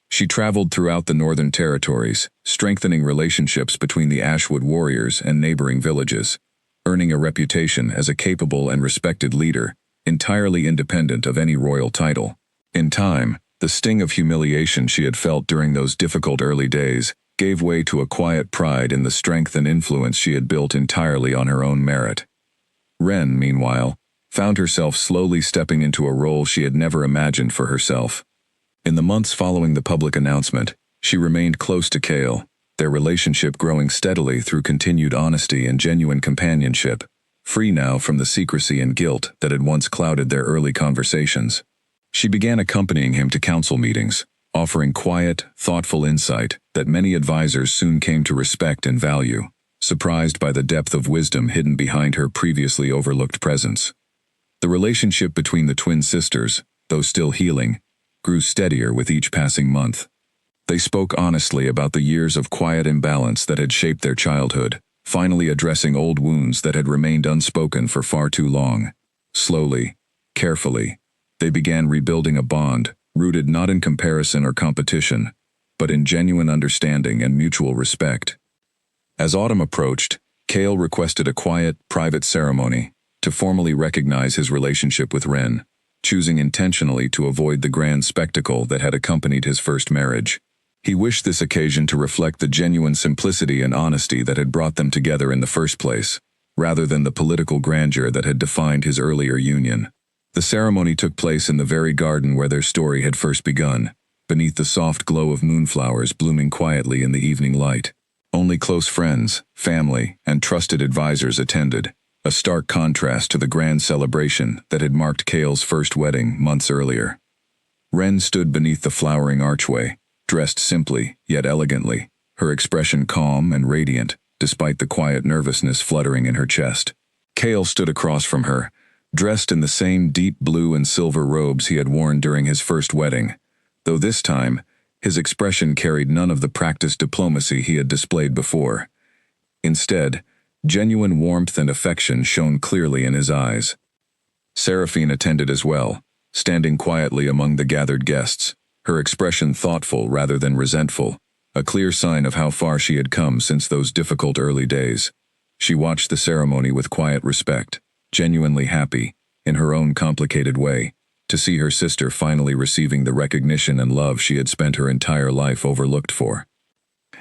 She traveled throughout the northern territories, strengthening relationships between the Ashwood warriors and neighboring villages, earning a reputation as a capable and respected leader, entirely independent of any royal title. In time, the sting of humiliation she had felt during those difficult early days gave way to a quiet pride in the strength and influence she had built entirely on her own merit. Ren, meanwhile, found herself slowly stepping into a role she had never imagined for herself. In the months following the public announcement, she remained close to Chaol, their relationship growing steadily through continued honesty and genuine companionship, free now from the secrecy and guilt that had once clouded their early conversations. She began accompanying him to council meetings, offering quiet, thoughtful insight that many advisors soon came to respect and value, surprised by the depth of wisdom hidden behind her previously overlooked presence. The relationship between the twin sisters, though still healing, grew steadier with each passing month. They spoke honestly about the years of quiet imbalance that had shaped their childhood, finally addressing old wounds that had remained unspoken for far too long. Slowly, carefully, they began rebuilding a bond rooted not in comparison or competition, but in genuine understanding and mutual respect. As autumn approached, Chaol requested a quiet, private ceremony to formally recognize his relationship with Ren, choosing intentionally to avoid the grand spectacle that had accompanied his first marriage. He wished this occasion to reflect the genuine simplicity and honesty that had brought them together in the first place, rather than the political grandeur that had defined his earlier union. The ceremony took place in the very garden where their story had first begun, beneath the soft glow of moonflowers blooming quietly in the evening light. Only close friends, family, and trusted advisors attended, a stark contrast to the grand celebration that had marked Chaol's first wedding months earlier. Ren stood beneath the flowering archway, dressed simply yet elegantly, her expression calm and radiant, despite the quiet nervousness fluttering in her chest. Chaol stood across from her, dressed in the same deep blue and silver robes he had worn during his first wedding, though this time, his expression carried none of the practiced diplomacy he had displayed before. Instead, genuine warmth and affection shone clearly in his eyes. Seraphine attended as well, standing quietly among the gathered guests, her expression thoughtful rather than resentful, a clear sign of how far she had come since those difficult early days. She watched the ceremony with quiet respect, genuinely happy, in her own complicated way, to see her sister finally receiving the recognition and love she had spent her entire life overlooked for.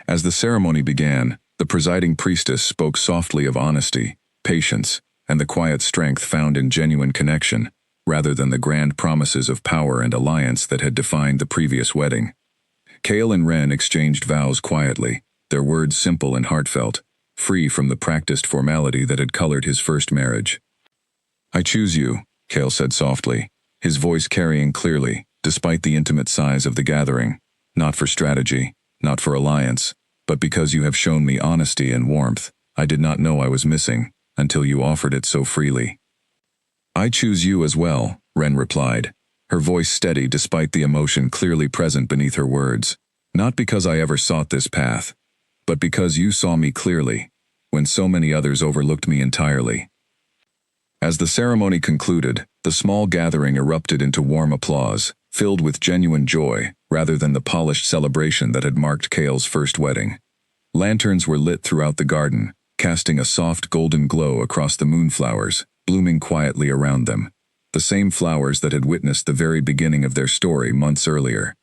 As the ceremony began, the presiding priestess spoke softly of honesty, patience, and the quiet strength found in genuine connection, rather than the grand promises of power and alliance that had defined the previous wedding. Chaol and Ren exchanged vows quietly, their words simple and heartfelt, free from the practiced formality that had colored his first marriage. "I choose you," Chaol said softly, his voice carrying clearly, despite the intimate size of the gathering, "not for strategy, not for alliance, but because you have shown me honesty and warmth I did not know I was missing until you offered it so freely." "I choose you as well," Ren replied, her voice steady despite the emotion clearly present beneath her words. "Not because I ever sought this path, but because you saw me clearly, when so many others overlooked me entirely." As the ceremony concluded, the small gathering erupted into warm applause, filled with genuine joy rather than the polished celebration that had marked Chaol's first wedding. Lanterns were lit throughout the garden, casting a soft golden glow across the moonflowers, blooming quietly around them, the same flowers that had witnessed the very beginning of their story months earlier.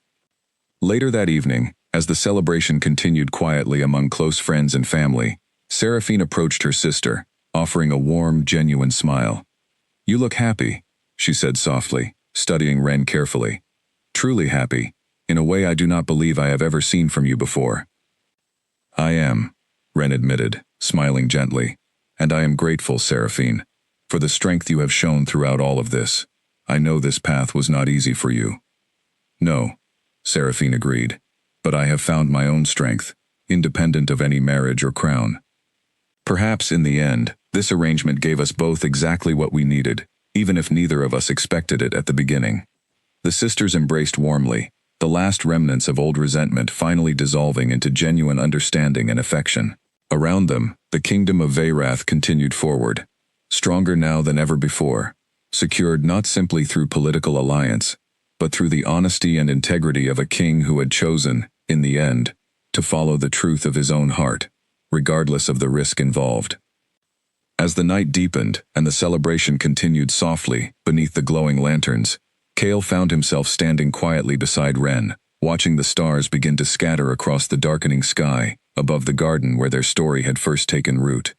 Later that evening, as the celebration continued quietly among close friends and family, Seraphine approached her sister, offering a warm, genuine smile. "You look happy," she said softly, studying Ren carefully. Truly happy, in a way I do not believe I have ever seen from you before. I am, Ren admitted, smiling gently, and I am grateful, Seraphine, for the strength you have shown throughout all of this. I know this path was not easy for you. No, Seraphine agreed, but I have found my own strength, independent of any marriage or crown. Perhaps in the end, this arrangement gave us both exactly what we needed, even if neither of us expected it at the beginning. The sisters embraced warmly, the last remnants of old resentment finally dissolving into genuine understanding and affection. Around them, the kingdom of Veyrath continued forward, stronger now than ever before, secured not simply through political alliance, but through the honesty and integrity of a king who had chosen, in the end, to follow the truth of his own heart, regardless of the risk involved. As the night deepened and the celebration continued softly beneath the glowing lanterns, Kale found himself standing quietly beside Ren, watching the stars begin to scatter across the darkening sky above the garden where their story had first taken root.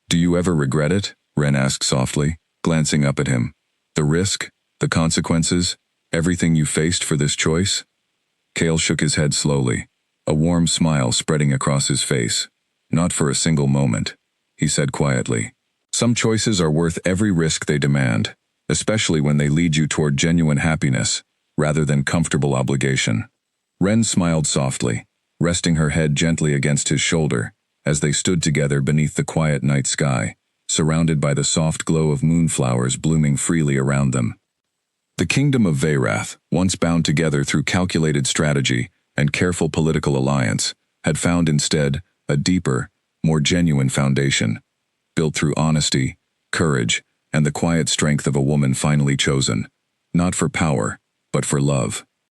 Do you ever regret it? Ren asked softly, glancing up at him. The risk, the consequences, everything you faced for this choice? Kale shook his head slowly, a warm smile spreading across his face. Not for a single moment, he said quietly. Some choices are worth every risk they demand, especially when they lead you toward genuine happiness, rather than comfortable obligation. Ren smiled softly, resting her head gently against his shoulder, as they stood together beneath the quiet night sky, surrounded by the soft glow of moonflowers blooming freely around them. The kingdom of Veyrath, once bound together through calculated strategy and careful political alliance, had found instead a deeper, more genuine foundation, built through honesty, courage, and the quiet strength of a woman finally chosen, not for power, but for love.